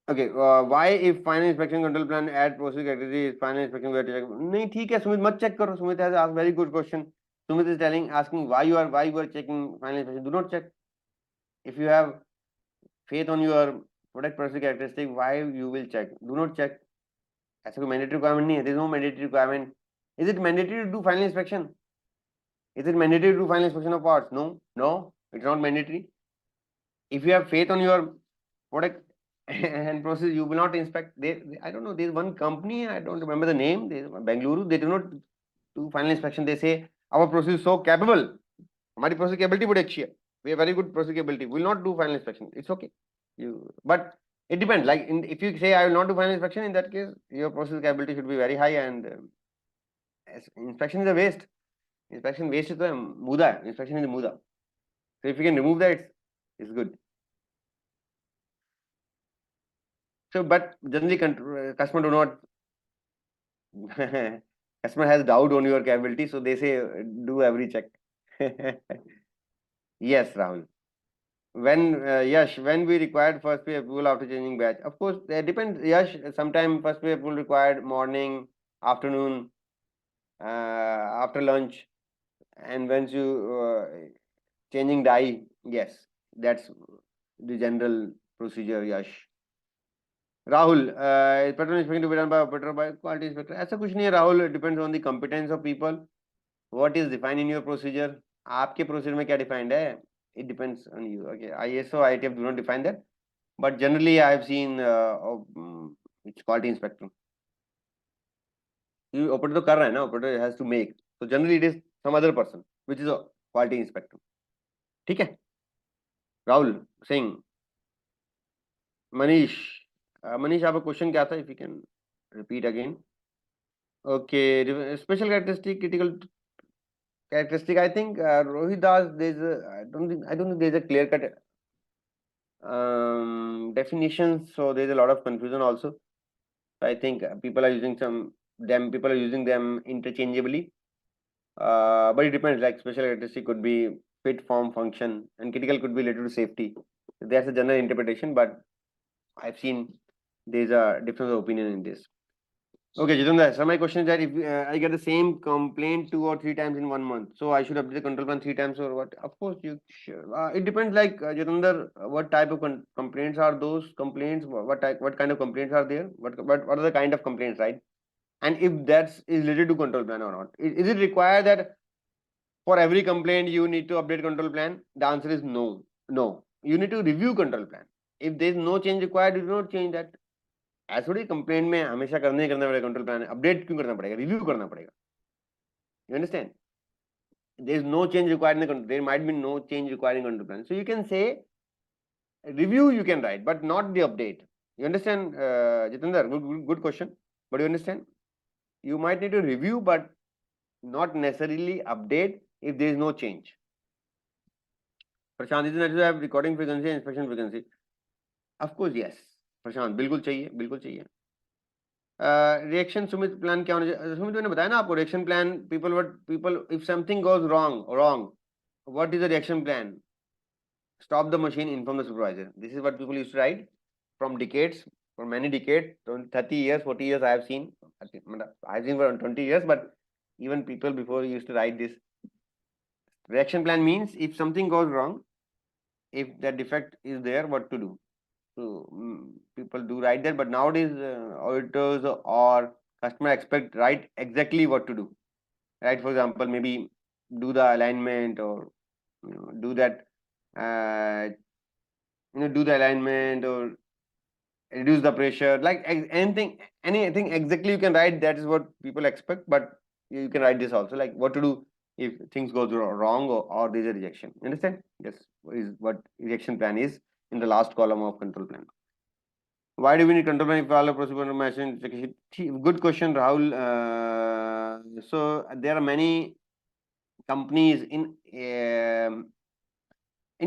Okay, why if final inspection control plan add process category is final inspection we have to check? नहीं ठीक है सुमित मत check करो. Sumit has asked very good question. Sumit is asking why you are checking final inspection. Do not check. If you have faith on your product process characteristic, why you will check? Do not check. ऐसा कोई mandatory requirement नहीं है. There is no mandatory requirement. Is it mandatory to do final inspection? Is it mandatory to do final inspection of parts? No, it's not mandatory. If you have faith on your product and process, you will not inspect. I don't know, there's one company, I don't remember the name, Bengaluru, they do not do final inspection. They say our process is so capable, हमारी process capability बहुत अच्छी है, we have very good process capability, we will not do final inspection. It's okay, but it depends. Like if you say I will not do final inspection, in that case your process capability should be very high, and inspection is a waste. Inspection waste is muda. Inspection is muda. So if you can remove that, it's good. So, but generally, customer do not. Customer has doubt on your capability, so they say do every check. Yes, Rahul. When Yash, when we required first pay approval after changing batch, of course, it depends. Yash, sometime first pay approval required morning, afternoon, after lunch, and once you changing die. Yes, that's the general procedure, Yash. Rahul, pattern inspection to be done by operator by quality inspector. ऐसा कुछ नहीं है Rahul. It depends on the competence of people. What is defined in your procedure? आपके procedure में क्या defined है? It depends on you. Okay. ISO, IATF do not define that. But generally, I have seen it's quality inspector. You operator तो कर रहा है ना, operator has to make. So generally, it is some other person, which is a quality inspector. ठीक है? Rahul saying, Manish, Manish, आपका question क्या था? If you can repeat again. Okay, special characteristic, critical characteristic. I think Rohit Das, I don't think there's a clear cut definition. So there's a lot of confusion also. I think people are using them interchangeably. But it depends. Like special characteristic could be fit, form, function, and critical could be related to safety. That's a general interpretation, but I've seen there's a difference of opinion in this. Okay, Jitendra, so my question is that if I get the same complaint 2 or 3 times in 1 month, so I should update the control plan 3 times or what? Of course, you should. It depends, like Jitendra, what type of complaints are those complaints? What kind of complaints are there? What are the kind of complaints, right? And if that's is related to control plan or not? Is it required that for every complaint you need to update control plan? The answer is no. No. You need to review control plan. If there is no change required, you do not change that. ऐसा थोड़ी complaint में हमेशा करना पड़ेगा control plan update क्यों करना पड़ेगा review करना पड़ेगा you understand there is no change required in the control there might be no change required in control plan so you can say review you can write but not the update you understand Jitendra good question but you understand you might need to review but not necessarily update if there is no change Prashant, is it necessary to have recording frequency and inspection frequency? Of course, yes. Prashant, बिल्कुल चाहिए. Reaction Sumit plan क्या होना चाहिए? सुमित मैंने बताया ना आपको reaction plan. People if something goes wrong, what is the reaction plan? Stop the machine, inform the supervisor. This is what people used to write from decades, for many decades, 30 years, 40 years. I have seen for 20 years, but even people before used to write this. Reaction plan means if something goes wrong, if the defect is there, what to do. So people do write that, but nowadays auditors or customer expect write exactly what to do. Right? For example, maybe do the alignment or do that. Do the alignment or reduce the pressure. Like anything exactly you can write. That is what people expect, but you can write this also. Like what to do if things goes wrong or there is a rejection. Understand? Yes, is what rejection plan is in the last column of control plan. Why do we need control plan if all the procedure machine? Good question, Rahul. So there are many companies in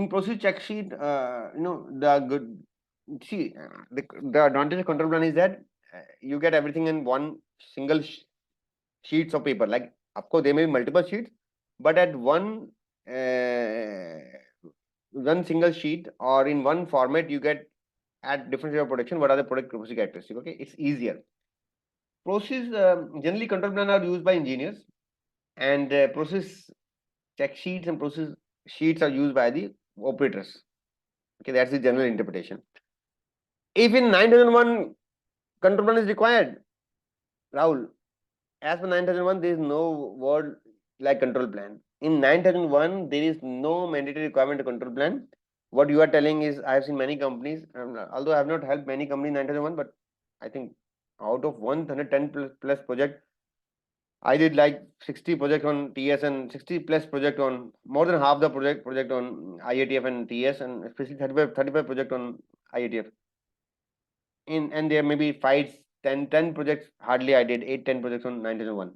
procedure check sheet. The advantage of control plan is that you get everything in one single sheets of paper. Like, of course, there may be multiple sheets, but at one single sheet or in one format, you get at different state of protection, what are the product process characteristics? Okay, it's easier. Process generally control plan are used by engineers, and process check sheets and process sheets are used by the operators. Okay, that's the general interpretation. If in 9001 control plan is required, Rahul, as per 9001, there is no word like control plan. In 9001, there is no mandatory requirement to control plan. What you are telling is, I have seen many companies, although I have not helped many companies in 9001, but I think out of 110 plus project, I did like 60 project on TS and 60 plus project on more than half the project on IATF and TS, and especially 35 project on IATF. And there may be 10 projects, hardly I did 8-10 projects on 9001.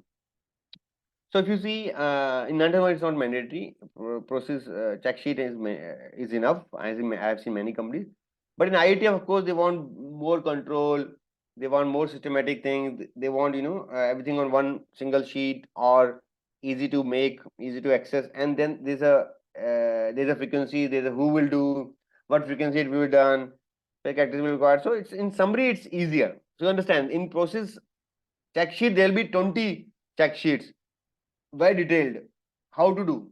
So if you see in 9001 it's not mandatory. Process check sheet is enough. I have seen many companies, but in IATF of course they want more control. They want more systematic things. They want everything on one single sheet or easy to make, easy to access. And then there's a frequency. There's a who will do, what frequency it will be done, check activity will be required. So it's in summary it's easier. So you understand in process check sheet there will be 20 check sheets, very detailed, how to do,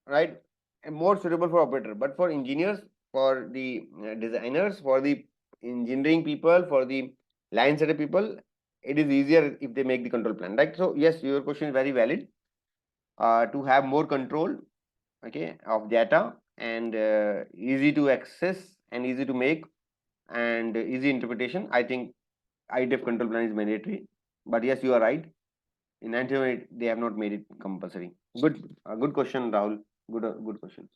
right? And more suitable for operator, but for engineers, for the designers, for the engineering people, for the line setup people, it is easier if they make the control plan, right? So yes, your question is very valid. To have more control, okay, of data, and easy to access and easy to make and easy interpretation, I think IATF control plan is mandatory. But yes, you are right. In 1998, they have not made it compulsory. Good question, Rahul. Good question.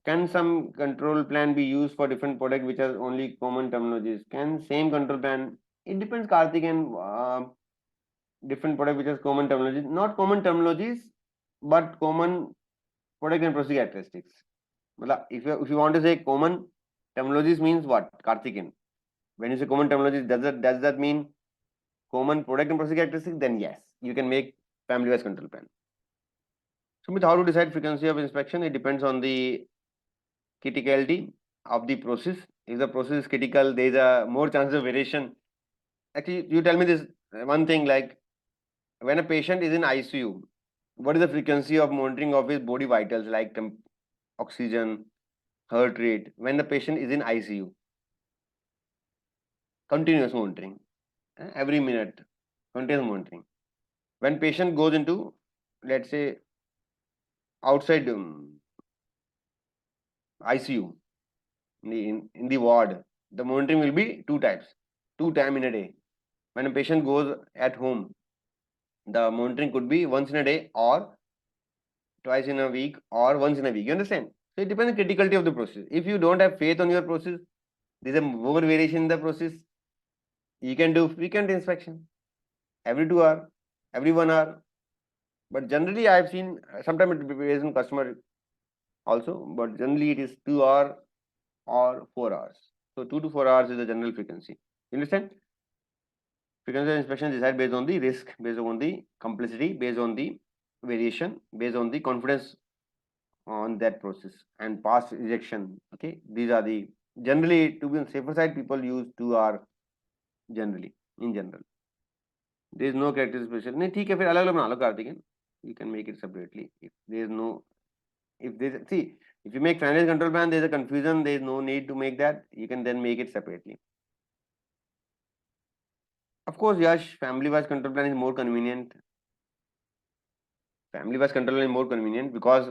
Can some control plan be used for different product which has only common terminologies? Can same control plan? It depends, Karthik, and different product which has common terminologies. Not common terminologies, but common product and process characteristics. If you want to say common terminologies means what, Karthik? When you say common terminologies, does that mean common product and process characteristics? Then yes, you can make family-wise control plan. So, with how to decide frequency of inspection, it depends on the criticality of the process. If the process is critical, there is a more chance of variation. Actually, you tell me this one thing, like when a patient is in ICU, what is the frequency of monitoring of his body vitals like oxygen, heart rate? When the patient is in ICU, continuous monitoring, every minute, continuous monitoring. When patient goes into, let's say, outside ICU, in the ward, the monitoring will be two times, 2 times in a day. When a patient goes at home, the monitoring could be once in a day or twice in a week or once in a week. You understand? So it depends on the criticality of the process. If you don't have faith on your process, there's a more variation in the process. You can do frequent inspection every 2 hours, every 1 hour. But generally, I've seen sometimes it varies on customer also, but generally it is 2 hours or 4 hours. So 2 to 4 hours is the general frequency. You understand? Frequency of inspection is decided based on the risk, based on the complexity, based on the variation, based on the confidence on that process and past rejection. Okay, these are the generally, to be on safer side, people use 2 hours generally, in general. There is no character special. नहीं ठीक है फिर अलग अलग बना लो Kartik. You can make it separately. If there is no, if there is, see, if you make finance control plan, there is a confusion. There is no need to make that. You can then make it separately. Of course, Yash, family-wise control plan is more convenient. Family-wise control plan is more convenient because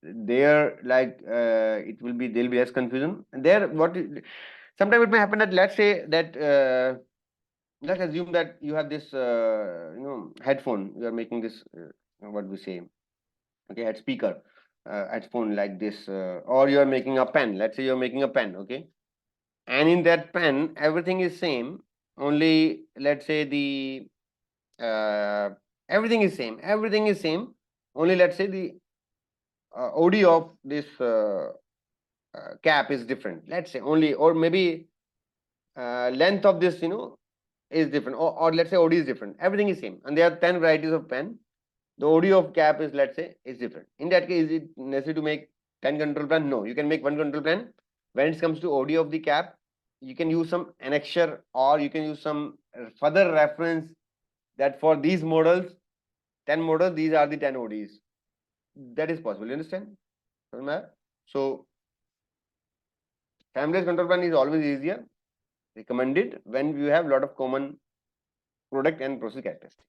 there, like, it will be, there will be less confusion. And there, sometimes it may happen that, let's say that, let's assume that you have this, headphone. You are making this, what we say, okay, head speaker, headphone like this, or you are making a pen. Let's say you are making a pen, okay, and in that pen, everything is same. Only, let's say the everything is same. Everything is same. Only, let's say the OD of this cap is different. Let's say only, or maybe length of this, is different, or let's say OD is different. Everything is same, and there are 10 varieties of pen. The OD of cap is, let's say, is different. In that case, is it necessary to make 10 control plan? No, you can make one control plan. When it comes to OD of the cap, you can use some annexure, or you can use some further reference that for these models, 10 models, these are the 10 ODs. That is possible. You understand? So, family control plan is always easier, recommended when you have a lot of common product and process characteristics.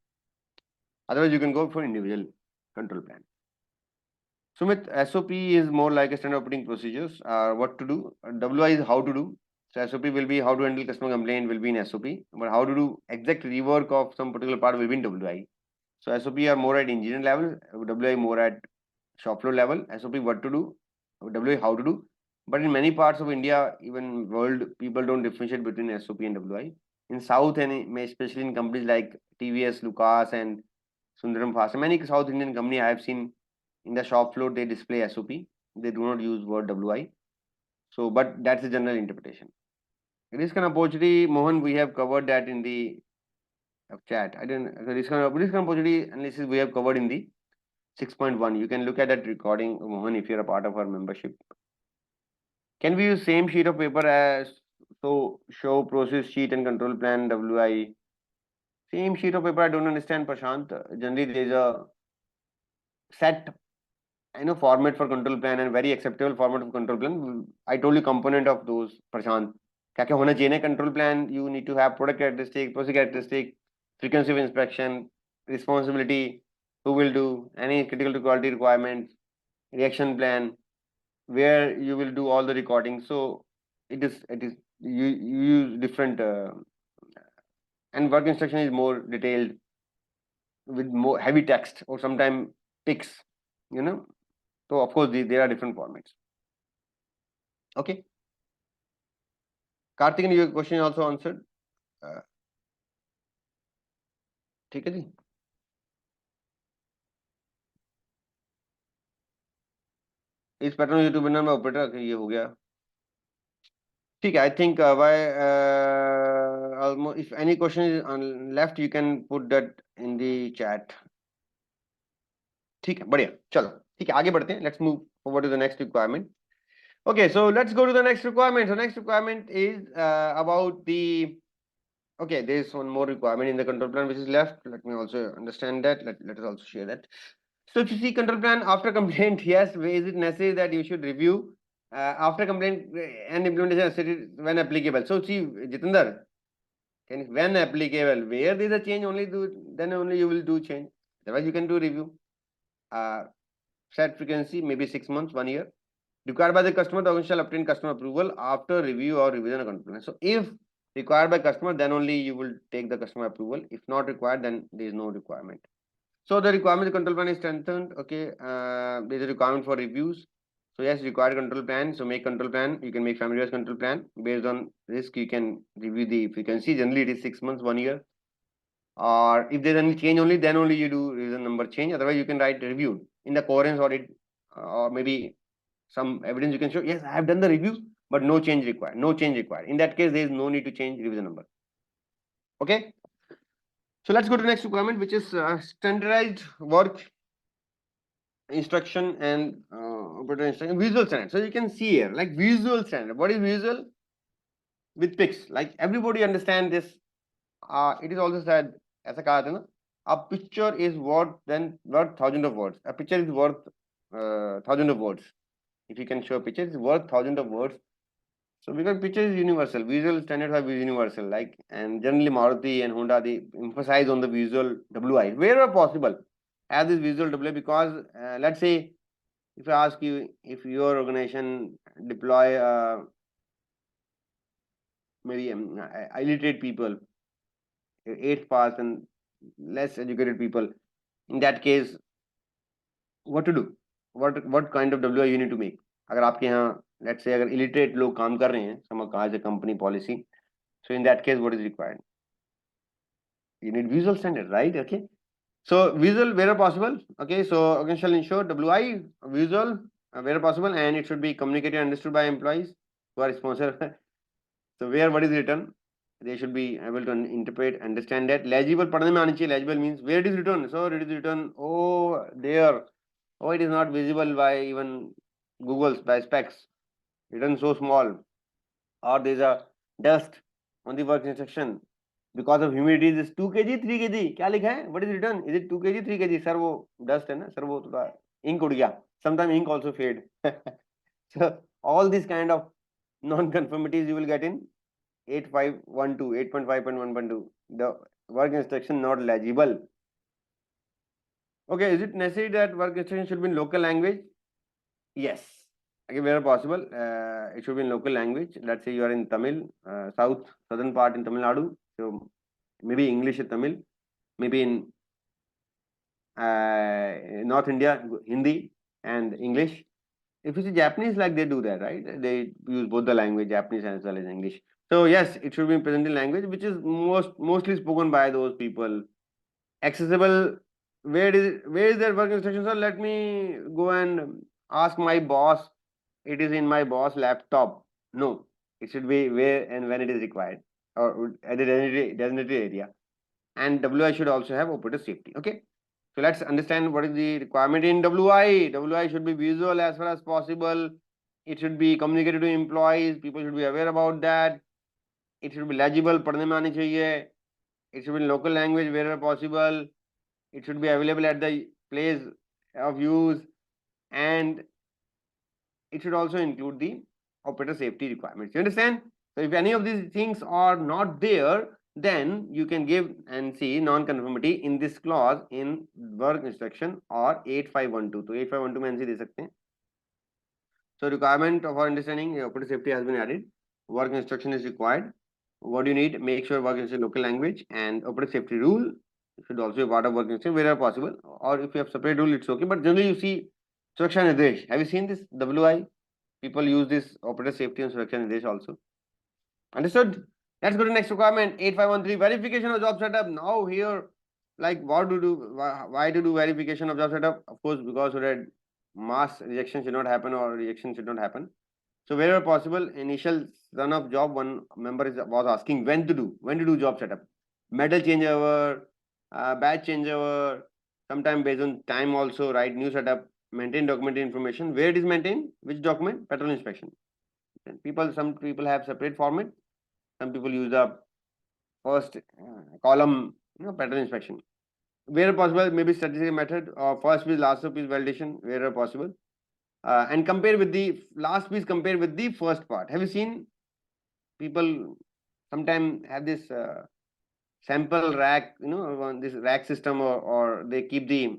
Otherwise, you can go for individual control plan. Sumit, SOP is more like a standard operating procedures. What to do? WI is how to do. So SOP will be how to handle customer complaint will be in SOP, but how to do exact rework of some particular part will be in WI. So SOP are more at engineering level, WI more at shop floor level. SOP what to do, WI how to do. But in many parts of India, even world, people don't differentiate between SOP and WI. In South and especially in companies like TVS, Lucas, and Sundaram Fast, many South Indian company I have seen in the shop floor they display SOP. They do not use word WI. So, but that's the general interpretation. Risk and opportunity, Mohan, we have covered that in the chat. I didn't. Risk and opportunity analysis we have covered in the 6.1. You can look at that recording, Mohan, if you're a part of our membership. Can we use same sheet of paper as show process sheet and control plan WI? Same sheet of paper, I don't understand, Prashant. Generally, there is a set format for control plan and very acceptable format of control plan. I told you component of those, Prashant. क्या क्या होना चाहिए ना control plan. You need to have product characteristic, process characteristic, frequency of inspection, responsibility, who will do, any critical to quality requirements, reaction plan, where you will do all the recording. So it is you use different and work instruction is more detailed with more heavy text or sometimes pics, you know. So of course there are different formats. Okay, Karthik, your question also answered. ठीक है जी. इस pattern YouTube बनना में operator ये हो गया. ठीक है. I think almost if any question is left you can put that in the chat. ठीक है, बढ़िया. चलो ठीक है, आगे बढ़ते हैं. Let's move forward to the next requirement. Okay, so let's go to the next requirement. So next requirement is about the, okay, there is one more requirement in the control plan which is left. Let me also understand that. Let us also share that. So if you see control plan after complaint, yes, is it necessary that you should review after complaint and implementation when applicable? So see, Jitendra, when applicable, where there is a change, only do, then only you will do change. Otherwise, you can do review. Set frequency maybe 6 months, 1 year. Required by the customer, the organization shall obtain customer approval after review or revision of control plan. So if required by customer, then only you will take the customer approval. If not required, then there is no requirement. So the requirement of the control plan is strengthened. Okay, there is a requirement for reviews. So yes, required control plan. So make control plan. You can make family-wise control plan based on risk. You can review the frequency. Generally, it is 6 months, 1 year. Or if there is any change only, then only you do revision number change. Otherwise, you can write reviewed in the coherence audit, or maybe some evidence you can show. Yes, I have done the review, but no change required. No change required. In that case, there is no need to change revision number. Okay. So let's go to the next requirement, which is standardized work instruction and operator instruction visual standard. So you can see here like visual standard. What is visual? With pics. Like everybody understand this. It is also said as a card, a picture is worth thousand of words. A picture is worth thousand of words. If you can show a picture, it's worth thousand of words. So because picture is universal, visual standards are universal. Like, and generally Maruti and Honda, they emphasize on the visual WI wherever possible. Have this visual WI because let's say if I ask you if your organization deploy maybe illiterate people, 8th pass and less educated people, in that case, what to do? What kind of WI you need to make? अगर आपके यहाँ let's say अगर illiterate लोग काम कर रहे हैं, some as a company policy, so in that case, what is required? You need visual standard, right? Okay. So visual wherever possible. Okay. So organization shall ensure WI visual wherever possible, and it should be communicated and understood by employees who are responsible. So where what is written, they should be able to interpret, understand that. Legible पढ़ने में आनी चाहिए. Legible means where it is written. So it is written. Oh, there. Oh, it is not visible by even Google's by specs. Written so small, or there is a dust on the work instruction. Because of humidity, this 2 kg, 3 kg. क्या लिखा है? What is written? Is it 2 kg, 3 kg? Sir, वो dust है ना? Sir, वो थोड़ा ink उड़ गया. Sometimes ink also fade. So all these kind of non-conformities you will get in 8512, 8.5.1.2. The work instruction not legible. Okay, is it necessary that work instruction should be in local language? Yes. Again, where possible, it should be in local language. Let's say you are in Tamil, southern part in Tamil Nadu. So maybe English and Tamil, maybe in North India, Hindi and English. If you see Japanese, like they do that, right? They use both the language, Japanese as well as English. So yes, it should be present in language, which is mostly spoken by those people. Accessible. Where is their work instructions? So let me go and ask my boss. It is in my boss laptop. No, it should be where and when it is required, or at the designated area. And WI should also have operator safety. Okay. So let's understand what is the requirement in WI. WI should be visual as far as possible. It should be communicated to employees. People should be aware about that. It should be legible. पढ़ने में आनी चाहिए. It should be in local language wherever possible. It should be available at the place of use, and it should also include the operator safety requirements. You understand? So if any of these things are not there, then you can give and see non-conformity in this clause in work instruction or 8512. So 8512 में NC दे सकते हैं. So requirement of our understanding operator safety has been added. Work instruction is required. What do you need? Make sure work is in local language, and operator safety rule should also be part of work instruction wherever possible. Or if you have separate rule, it's okay. But generally, you see Suraksha Nirdesh. Have you seen this WI? People use this operator safety and Suraksha Nirdesh also. Understood? Let's go to next requirement 8513 verification of job setup. Now here, like what to do? Why to do verification of job setup? Of course, because so that mass rejection should not happen or rejection should not happen. So wherever possible, initial run of job, one member was asking when to do job setup, medal changeover, batch changeover, sometime based on time also, write new setup, maintain documented information. Where it is maintained? Which document? Petrol inspection. Some people have separate format. Some people use the first column, pattern inspection. Where possible, maybe statistical method or first piece, last piece validation, wherever possible. And compare with the last piece, compare with the first part. Have you seen people sometimes have this sample rack, this rack system, or they keep the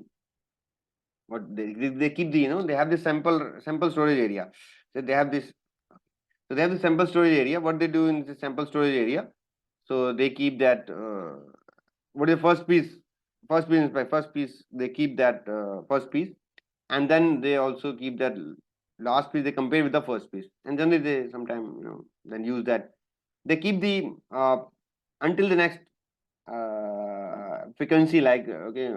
they keep the they have this sample storage area. So they have this. So they have the sample storage area. What they do in the sample storage area? So they keep that. What is the first piece? First piece. They keep that first piece, and then they also keep that last piece. They compare with the first piece, and generally they sometimes then use that. They keep the until the next frequency, like okay.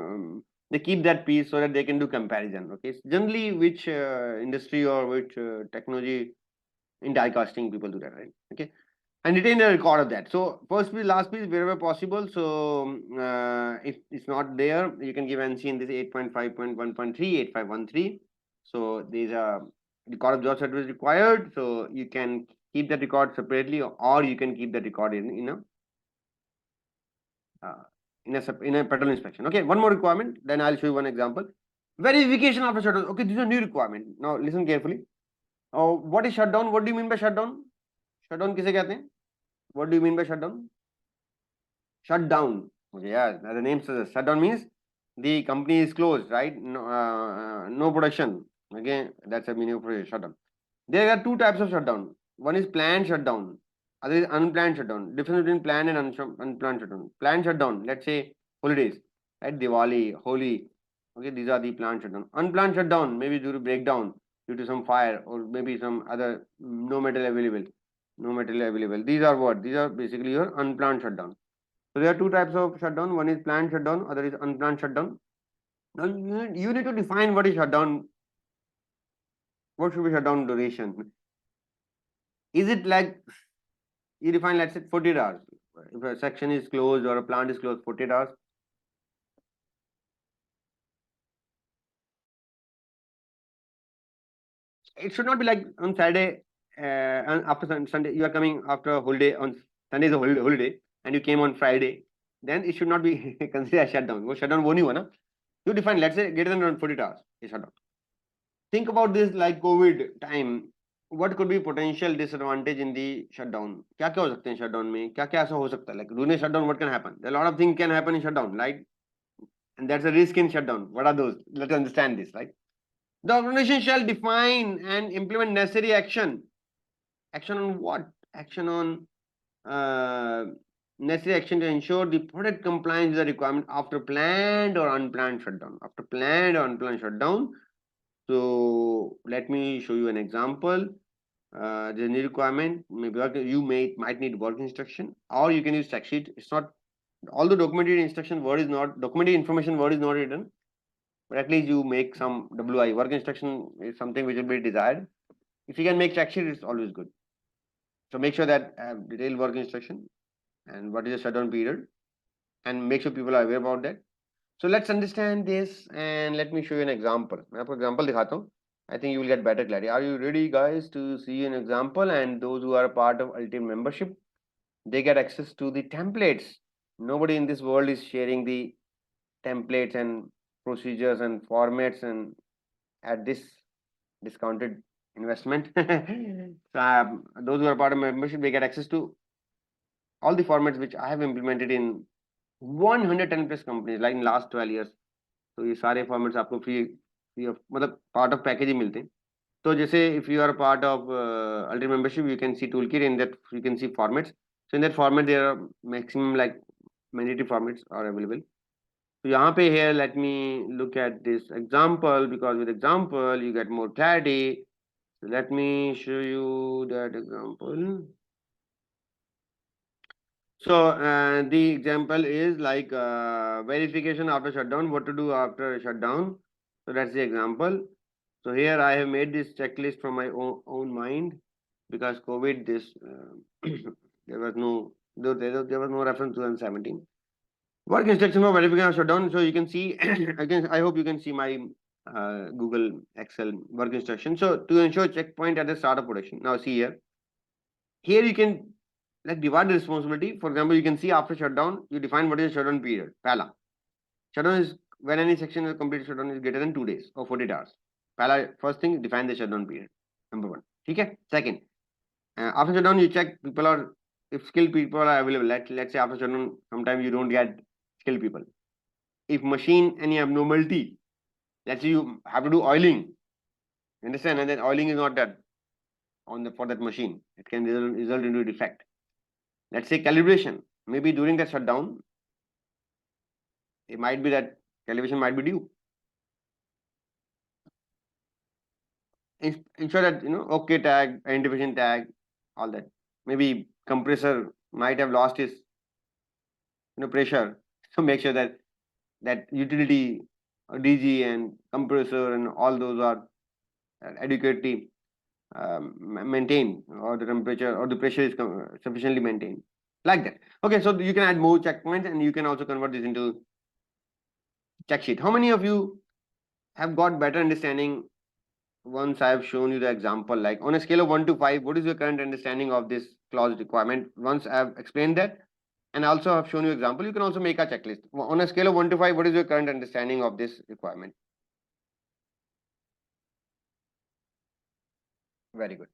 They keep that piece so that they can do comparison. Okay, so generally, which industry or which technology in die casting people do that, right? Okay, and retain a record of that. So first piece, last piece, wherever possible. So if it's not there, you can give NC in this 8.5.1.3, 8513. So these are record of job setup is required. So you can keep that record separately, or you can keep that record in a petrol inspection. Okay, one more requirement. Then I'll show you one example. Verification after shutdown. Okay, this is a new requirement. Now listen carefully. What is shutdown? What do you mean by shutdown? Shutdown किसे कहते हैं? What do you mean by shutdown? Shutdown. Okay, yeah, as the name says, shutdown means the company is closed, right? No production. Okay, that's a meaning of shutdown. There are two types of shutdown. One is planned shutdown. Other is unplanned shutdown. Difference between planned and unplanned shutdown. Planned shutdown, let's say holidays, right? Diwali, Holi. Okay, these are the planned shutdown. Unplanned shutdown, maybe due to breakdown, due to some fire, or maybe some other no material available. No material available. These are what? These are basically your unplanned shutdown. So there are two types of shutdown. One is planned shutdown, other is unplanned shutdown. Now you need to define what is shutdown. What should be shutdown duration? Is it like you define, let's say 48 hours? If a section is closed or a plant is closed, 48 hours. It should not be like on Saturday and after Sunday you are coming after a holiday. On Sunday is a holiday and you came on Friday. Then it should not be considered a shutdown. वो shutdown वो नहीं हुआ ना. You define, let's say greater than 48 hours is shutdown. Think about this like COVID time. What could be potential disadvantage in the shutdown? क्या क्या हो सकते हैं shutdown में? क्या क्या ऐसा हो सकता है? Like during a shutdown, what can happen? There are a lot of things can happen in shutdown, right? And that's a risk in shutdown. What are those? Let's understand this, right? The organization shall define and implement necessary action. Action on what? Action on necessary action to ensure the product compliance with the requirement after planned or unplanned shutdown. After planned or unplanned shutdown. So let me show you an example. There's a new requirement. Maybe you might need work instruction, or you can use fact sheet. It's not, although documented instruction word is not documented information word is not written, but at least you make some WI. Work instruction is something which will be desired. If you can make fact sheet, it's always good. So make sure that detailed work instruction and what is the shutdown period, and make sure people are aware about that. So let's understand this, and let me show you an example. मैं आपको example दिखाता हूँ. I think you will get better clarity. Are you ready, guys, to see an example? And those who are a part of Ultimate membership, they get access to the templates. Nobody in this world is sharing the templates and procedures and formats and at this discounted investment. Those who are part of membership, they get access to all the formats which I have implemented in 110 plus companies like in last 12 years. तो ये सारे formats आपको free of मतलब part of package ही मिलते हैं. तो जैसे if you are part of ultimate membership you can see tool kit in that you can see formats. So in that format there are maximum like mandatory formats are available. तो यहाँ पे here let me look at this example because with example you get more clarity. So let me show you that example. So the example is like verification after shutdown, what to do after a shutdown. So that's the example. So here I have made this checklist from my own mind because COVID this there was no reference to 2017. Work instruction for verification of shutdown. So you can see again I hope you can see my Google Excel work instruction. So to ensure checkpoint at the start of production. Now see here you can like divide the responsibility. For example, you can see after shutdown, you define what is the shutdown period. Pehla, shutdown is when any section of complete shutdown is greater than 2 days or 48 hours. Pehla, first thing, define the shutdown period. Number one. Okay. Second, after shutdown, you check people are if skilled people are available. Let's say after shutdown, sometimes you don't get skilled people. If machine any abnormality, let's say you have to do oiling. Understand? And then oiling is not that on the for that machine. It can result into a defect. Let's say calibration. Maybe during that shutdown, it might be that calibration might be due. Ensure that OK tag, identification tag, all that. Maybe compressor might have lost its pressure. So make sure that utility DG and compressor and all those are adequately maintained, or the temperature or the pressure is sufficiently maintained, like that. Okay, so you can add more checkpoints and you can also convert this into check sheet. How many of you have got better understanding once I have shown you the example? Like on a scale of 1 to 5, what is your current understanding of this clause requirement? Once I have explained that and also have shown you example, you can also make a checklist. On a scale of 1 to 5, what is your current understanding of this requirement? Very good.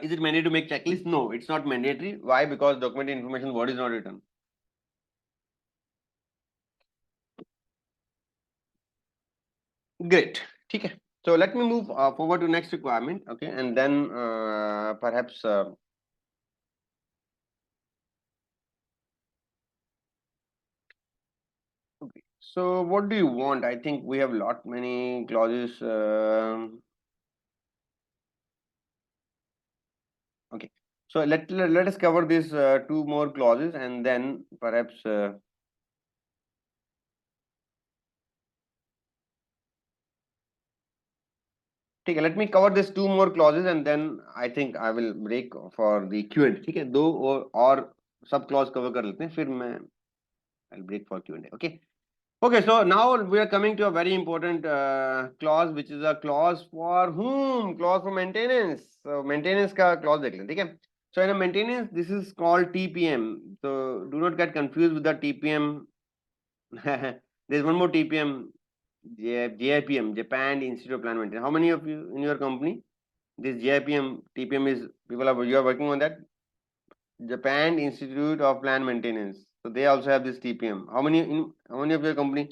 Is it mandatory to make checklist? No, it's not mandatory. Why? Because document information word is not written. Great. Okay. So let me move forward to next requirement. Okay, and then perhaps okay. So what do you want? I think we have many clauses. Okay. So let us cover these two more clauses and then perhaps okay, let me cover these two more clauses and then I think I will break for the Q&A. Okay, दो और सब clause cover कर लेते हैं फिर मैं I'll break for Q&A. Okay. Okay, so now we are coming to a very important clause, which is a clause for whom? Clause for maintenance. So maintenance का clause देख लें, ठीक है? So in a maintenance, this is called TPM. So do not get confused with the TPM. There's one more TPM, JIPM, Japan Institute of Plant Maintenance. How many of you in your company? This JIPM, TPM is you are working on that? Japan Institute of Plant Maintenance. So they also have this TPM. How many of your company?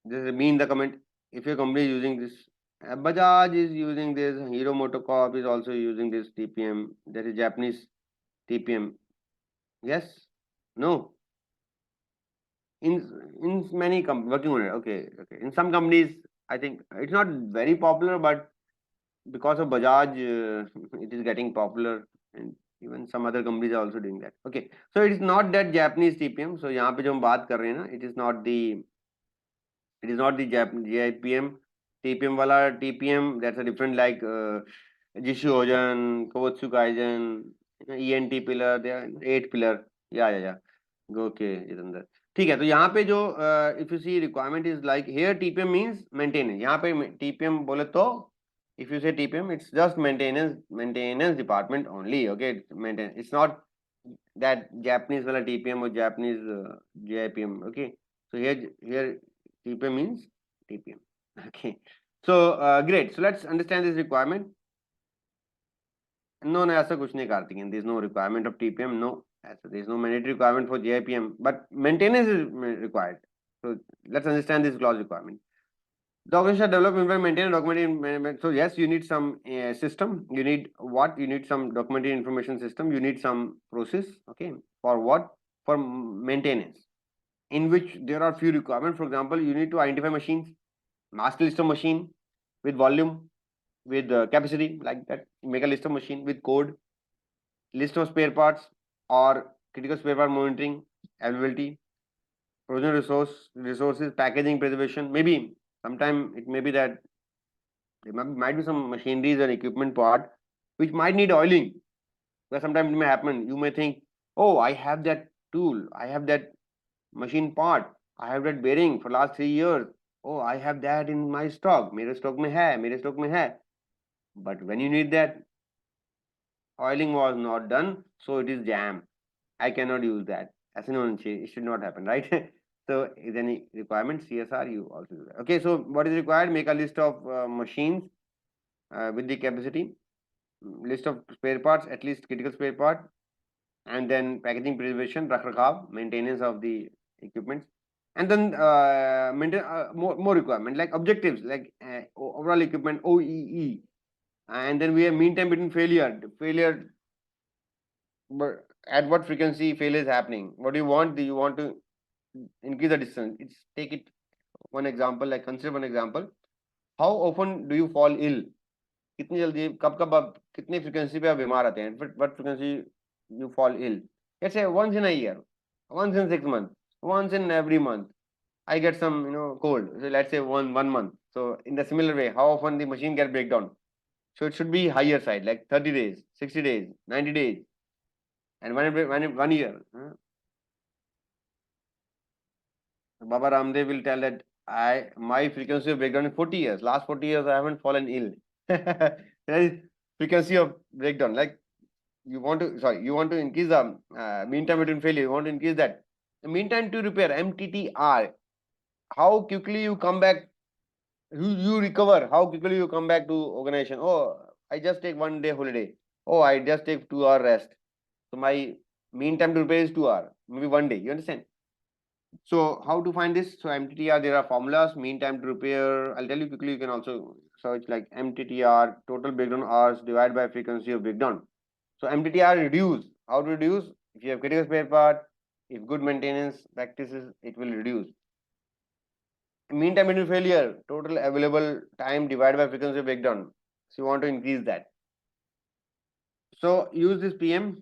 Just me in the comment if your company is using this. Bajaj is using this. Hero Motocorp is also using this TPM. That is Japanese TPM. Yes? No? In many companies working on it. Okay. In some companies, I think it's not very popular, but because of Bajaj, it is getting popular, and even some other companies are also doing that. Okay. So it is not that Japanese TPM. So यहाँ पे जो हम बात कर रहे हैं ना, it is not the JIPM. TPM wala TPM, that's a different like Jishu Ojan, Kawatsu Kaizen, ENT pillar, there are 8 pillar. Yeah. Okay, Jitendra. ठीक है, तो यहाँ पे जो if you see requirement is like here TPM means maintenance. यहाँ पे TPM बोले तो if you say TPM, it's just maintenance department only. Okay, maintenance. It's not that Japanese wala TPM or Japanese JIPM. Okay. So here TPM means TPM. Okay. So great. So let's understand this requirement. No, ऐसा कुछ नहीं Karthikeyan. There is no requirement of TPM. No, there is no mandatory requirement for JIPM, but maintenance is required. So let's understand this clause requirement. The organization develop, implement, maintain, document. So yes, you need some system. You need what? You need some documented information system. You need some process. Okay, for what? For maintenance, in which there are few requirements. For example, you need to identify machines, master list of machine with volume, with capacity, like that. Make a list of machine with code, list of spare parts or critical spare part monitoring, availability, provisional resources, packaging, preservation. Maybe sometime it may be that there might be some machineries and equipment part which might need oiling. Because sometimes it may happen. You may think, oh, I have that tool, I have that machine part, I have that bearing for last 3 years. Oh, I have that in my stock. मेरे stock में है, मेरे stock में है. But when you need that, oiling was not done, so it is jam. I cannot use that. ऐसे नहीं होना चाहिए. It should not happen, right? So is any requirement CSR, you also do that. Okay, so what is required? Make a list of machines with the capacity, list of spare parts, at least critical spare part, and then packaging, preservation, rakh maintenance of the equipment, and then maintain more requirement like objectives, like overall equipment OEE, and then we have mean time between failure, but at what frequency failure is happening. What do you want? Do you want to increase the distance? It's take it one example, like consider one example. How often do you fall ill? कितनी जल्दी कब कब आप कितनी frequency पे आप बीमार आते हैं? What frequency you fall ill? Let's say once in a year, once in 6 months, once in every month. I get some cold. So let's say one month. So in the similar way, how often the machine get breakdown? So it should be higher side, like 30 days, 60 days, 90 days, and one year. Baba Ramdev will tell that my frequency of breakdown is 40 years. Last 40 years I haven't fallen ill. That is frequency of breakdown. Like you want to increase the mean time between failure. You want to increase that. The mean time to repair, MTTR. How quickly you come back, you recover, how quickly you come back to organization. Oh, I just take 1 day holiday. Oh, I just take 2 hour rest. So my mean time to repair is 2 hours, maybe 1 day. You understand? So how to find this? So MTTR, there are formulas. Mean time to repair, I'll tell you quickly. You can also search like MTTR, total breakdown hours divided by frequency of breakdown. So MTTR reduce. How to reduce? If you have critical spare part, if good maintenance practices, it will reduce. Mean time between failure, total available time divided by frequency of breakdown. So you want to increase that. So use this PM,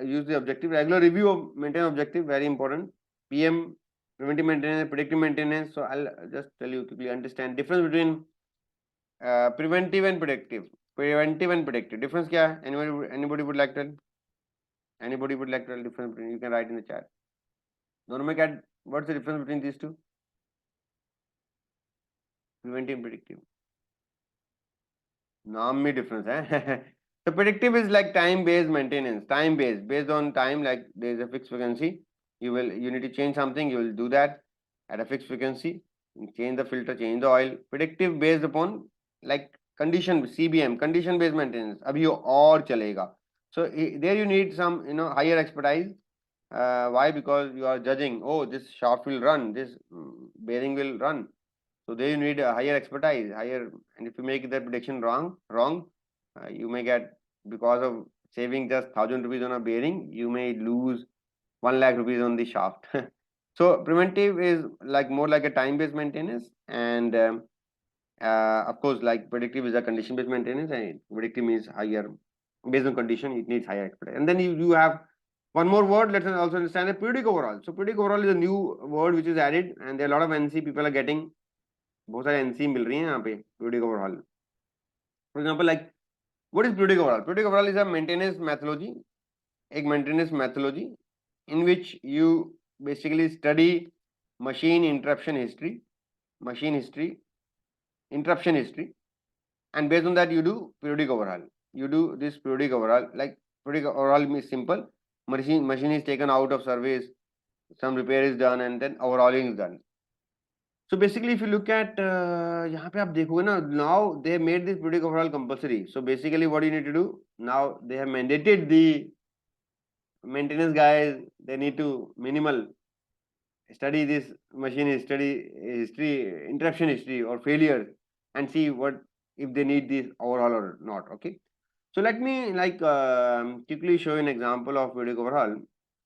use the objective, regular review of maintenance objective, very important. PM, preventive maintenance, predictive maintenance. So I'll just tell you quickly, understand difference between preventive and predictive. Preventive and predictive. Difference kya hai? Anybody would like to tell? Anybody would like to tell difference between? You can write in the chat. दोनों में क्या? What's the difference between these two? Preventive and predictive. नाम में difference है. So predictive is like time-based maintenance, based on time, like there is a fixed frequency. You need to change something, you will do that at a fixed frequency. Change the filter, change the oil. Predictive based upon like condition, CBM, condition-based maintenance. अभी ये और चलेगा. So there you need some higher expertise. Why? Because you are judging. Oh, this shaft will run, this bearing will run. So there you need a higher expertise, and if you make the prediction wrong, you may get, because of saving just 1,000 rupees on a bearing, you may lose 1 lakh rupees on the shaft. So preventive is like more like a time-based maintenance, and of course, like predictive is a condition-based maintenance, and predictive means higher based on condition. It needs higher expertise, and then you have one more word. Let's also understand the periodic overall. So periodic overall is a new word which is added, and there are a lot of NC people are getting. बहुत सारे NC मिल रही हैं यहाँ पे periodic overhaul. For example, like what is periodic overhaul? Periodic overhaul is a maintenance methodology, एक maintenance methodology in which you basically study machine interruption history, interruption history, and based on that you do periodic overhaul. You do this periodic overhaul. Like periodic overhaul is simple. Machine is taken out of service, some repair is done and then overhauling is done. So basically, if you look at यहाँ पे आप देखोगे ना, now they have made this periodic overhaul compulsory. So basically, what you need to do now, they have mandated the maintenance guys. They need to minimal study this machine history, interruption history or failure, and see what if they need this overhaul or not. Okay. So let me like quickly show you an example of periodic overhaul.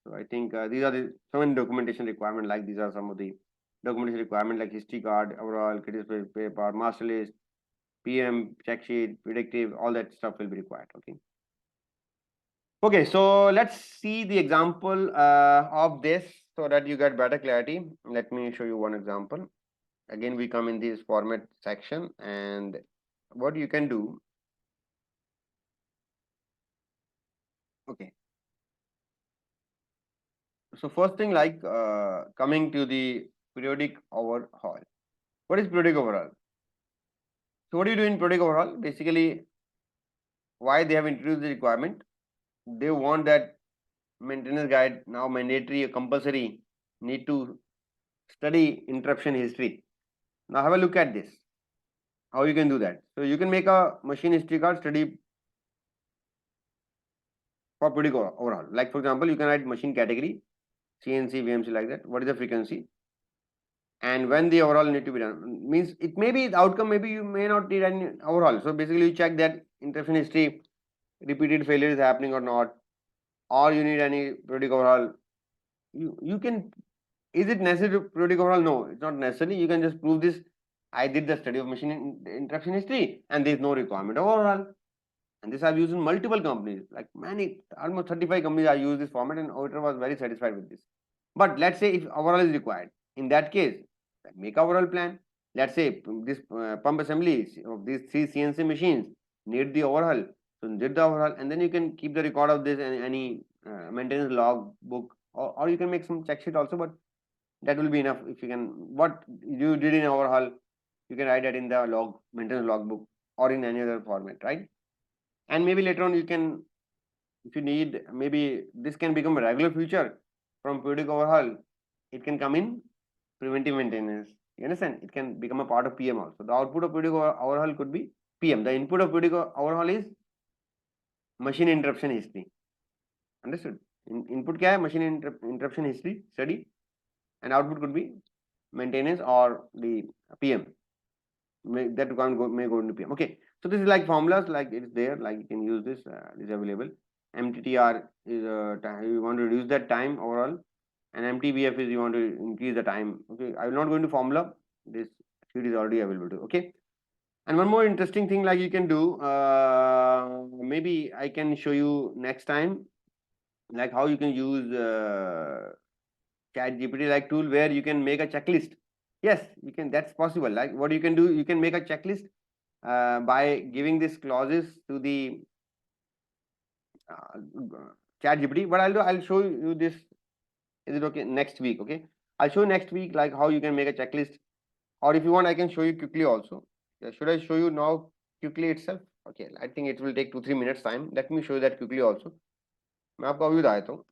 So I think these are the some documentation requirement. Like these are some of the documentation requirement like history card, overall, critical paper, master list, PM, check sheet, predictive, all that stuff will be required. Okay. Okay, so let's see the example of this so that you get better clarity. Let me show you one example. Again, we come in this format section, and what you can do. Okay. So first thing, like coming to the periodic overhaul. What is periodic overhaul? So what do you do in periodic overhaul? Basically, why they have introduced the requirement? They want that maintenance guide now mandatory or compulsory need to study interruption history. Now have a look at this. How you can do that? So you can make a machine history card study for periodic overhaul. Like for example, you can write machine category, CNC, VMC like that. What is the frequency? And when the overhaul need to be done, means it may be the outcome, maybe you may not need any overhaul. So basically you check that interruption history, repeated failure is happening or not, or you need any periodic overhaul. You can, is it necessary to periodic overhaul? No, it's not necessary. You can just prove this. I did the study of machine interruption history and there is no requirement of overhaul. And this I've used in multiple companies, like many, almost 35 companies I use this format, and auditor was very satisfied with this. But let's say if overhaul is required, in that case, make overall plan. Let's say this pump assembly of these 3 CNC machines need the overhaul. So did the overhaul, and then you can keep the record of this and any maintenance log book, or you can make some check sheet also. But that will be enough if you can. What you did in overhaul, you can write that in the log maintenance log book or in any other format, right? And maybe later on you can, if you need, maybe this can become a regular feature from periodic overhaul. It can come in preventive maintenance. You understand? It can become a part of PM also. The output of periodic overhaul could be PM. The input of periodic overhaul is machine interruption history. Understood? Input क्या है? Machine interruption history study, and output could be maintenance or the PM. That may go into PM. Okay. So this is like formulas, like it's there, like you can use this. Is available. MTTR is you want to reduce that time overall, and MTBF is you want to increase the time. Okay, I will not go into formula. This sheet is already available to. Okay, and one more interesting thing like you can do. Maybe I can show you next time, like how you can use Chat GPT like tool where you can make a checklist. Yes, you can. That's possible. Like what you can do, you can make a checklist by giving these clauses to the uh, Chat GPT. What I'll do, I'll show you this. Is it okay? Next week, okay? I'll show you next week like how you can make a checklist, or if you want, I can show you quickly also. Yeah, should I show you now quickly itself? Okay, I think it will take 2-3 minutes time. Let me show you that quickly also. मैं आपको अभी बता देता हूँ.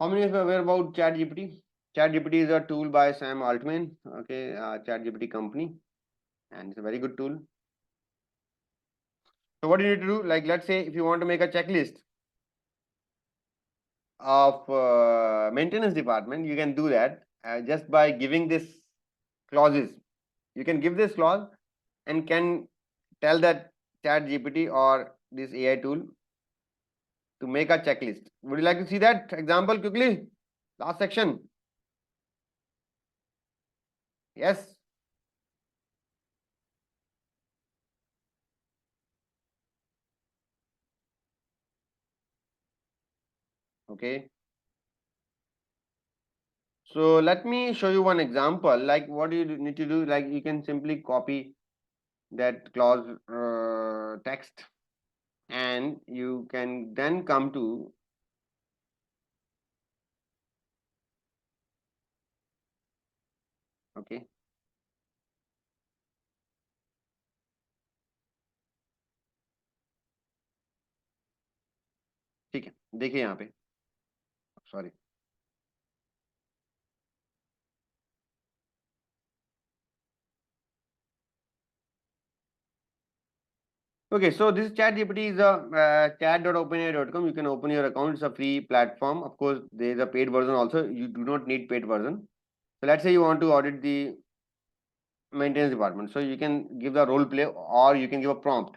How many of you are aware about Chat GPT? Chat GPT is a tool by Sam Altman. Okay, Chat GPT company, and it's a very good tool. So what do you need to do? Like, let's say if you want to make a checklist of maintenance department, you can do that just by giving this clauses. You can give this clause and can tell that Chat GPT or this AI tool to make a checklist. Would you like to see that example quickly? Last section. Yes. Okay. So let me show you one example. Like what do you need to do? Like you can simply copy that clause text, and you can then come to okay. ठीक है, देखिए यहाँ पे. Sorry. Okay, so this ChatGPT is a chat.openai.com. You can open your account. It's a free platform. Of course, there is a paid version also. You do not need paid version. So let's say you want to audit the maintenance department. So you can give the role play or you can give a prompt.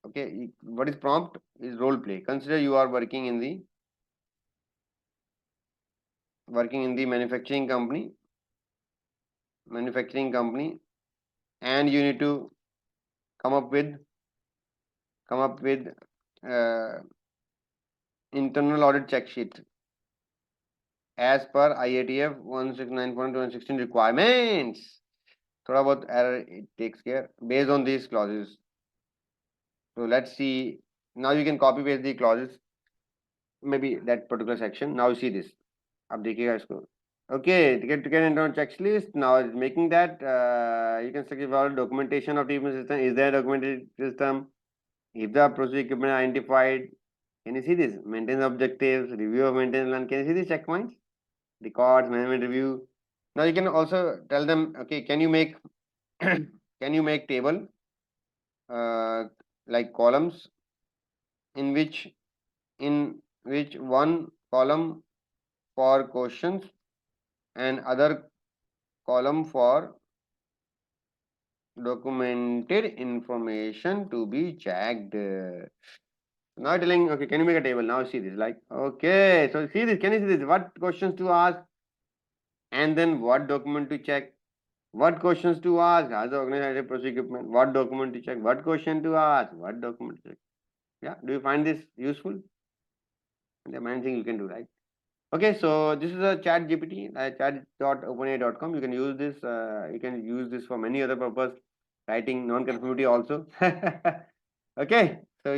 Okay, what is prompt is role play. Consider you are working in the manufacturing company, and you need to come up with uh, internal audit check sheet as per IATF 169.116 requirements. Thoda bahut error it takes care based on these clauses. So let's see. Now you can copy paste the clauses, maybe that particular section. Now you see this. आप देखिएगा इसको. Okay, to get into checklist. Now it's making that you can check about documentation of treatment system. Is there a documented system? If the procedure equipment identified, can you see this? Maintenance objectives, review of maintenance plan. Can you see these checkpoints? Records, management review. Now you can also tell them, okay, can you make can you make table like columns in which one column for questions and other column for documented information to be checked. Now telling, okay, can you make a table? Now see this, like, okay, so see this, can you see this? What questions to ask, and then what document to check? What questions to ask? Has the organization procedure equipment? What document to check? What question to ask? What document to check? Yeah, do you find this useful? The main thing you can do, right? Okay, so this is a chat GPT, chat.openai.com. You can use this. You can use this for many other purpose, writing non-conformity also. Okay, so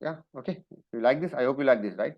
yeah, okay. You like this? I hope you like this, right?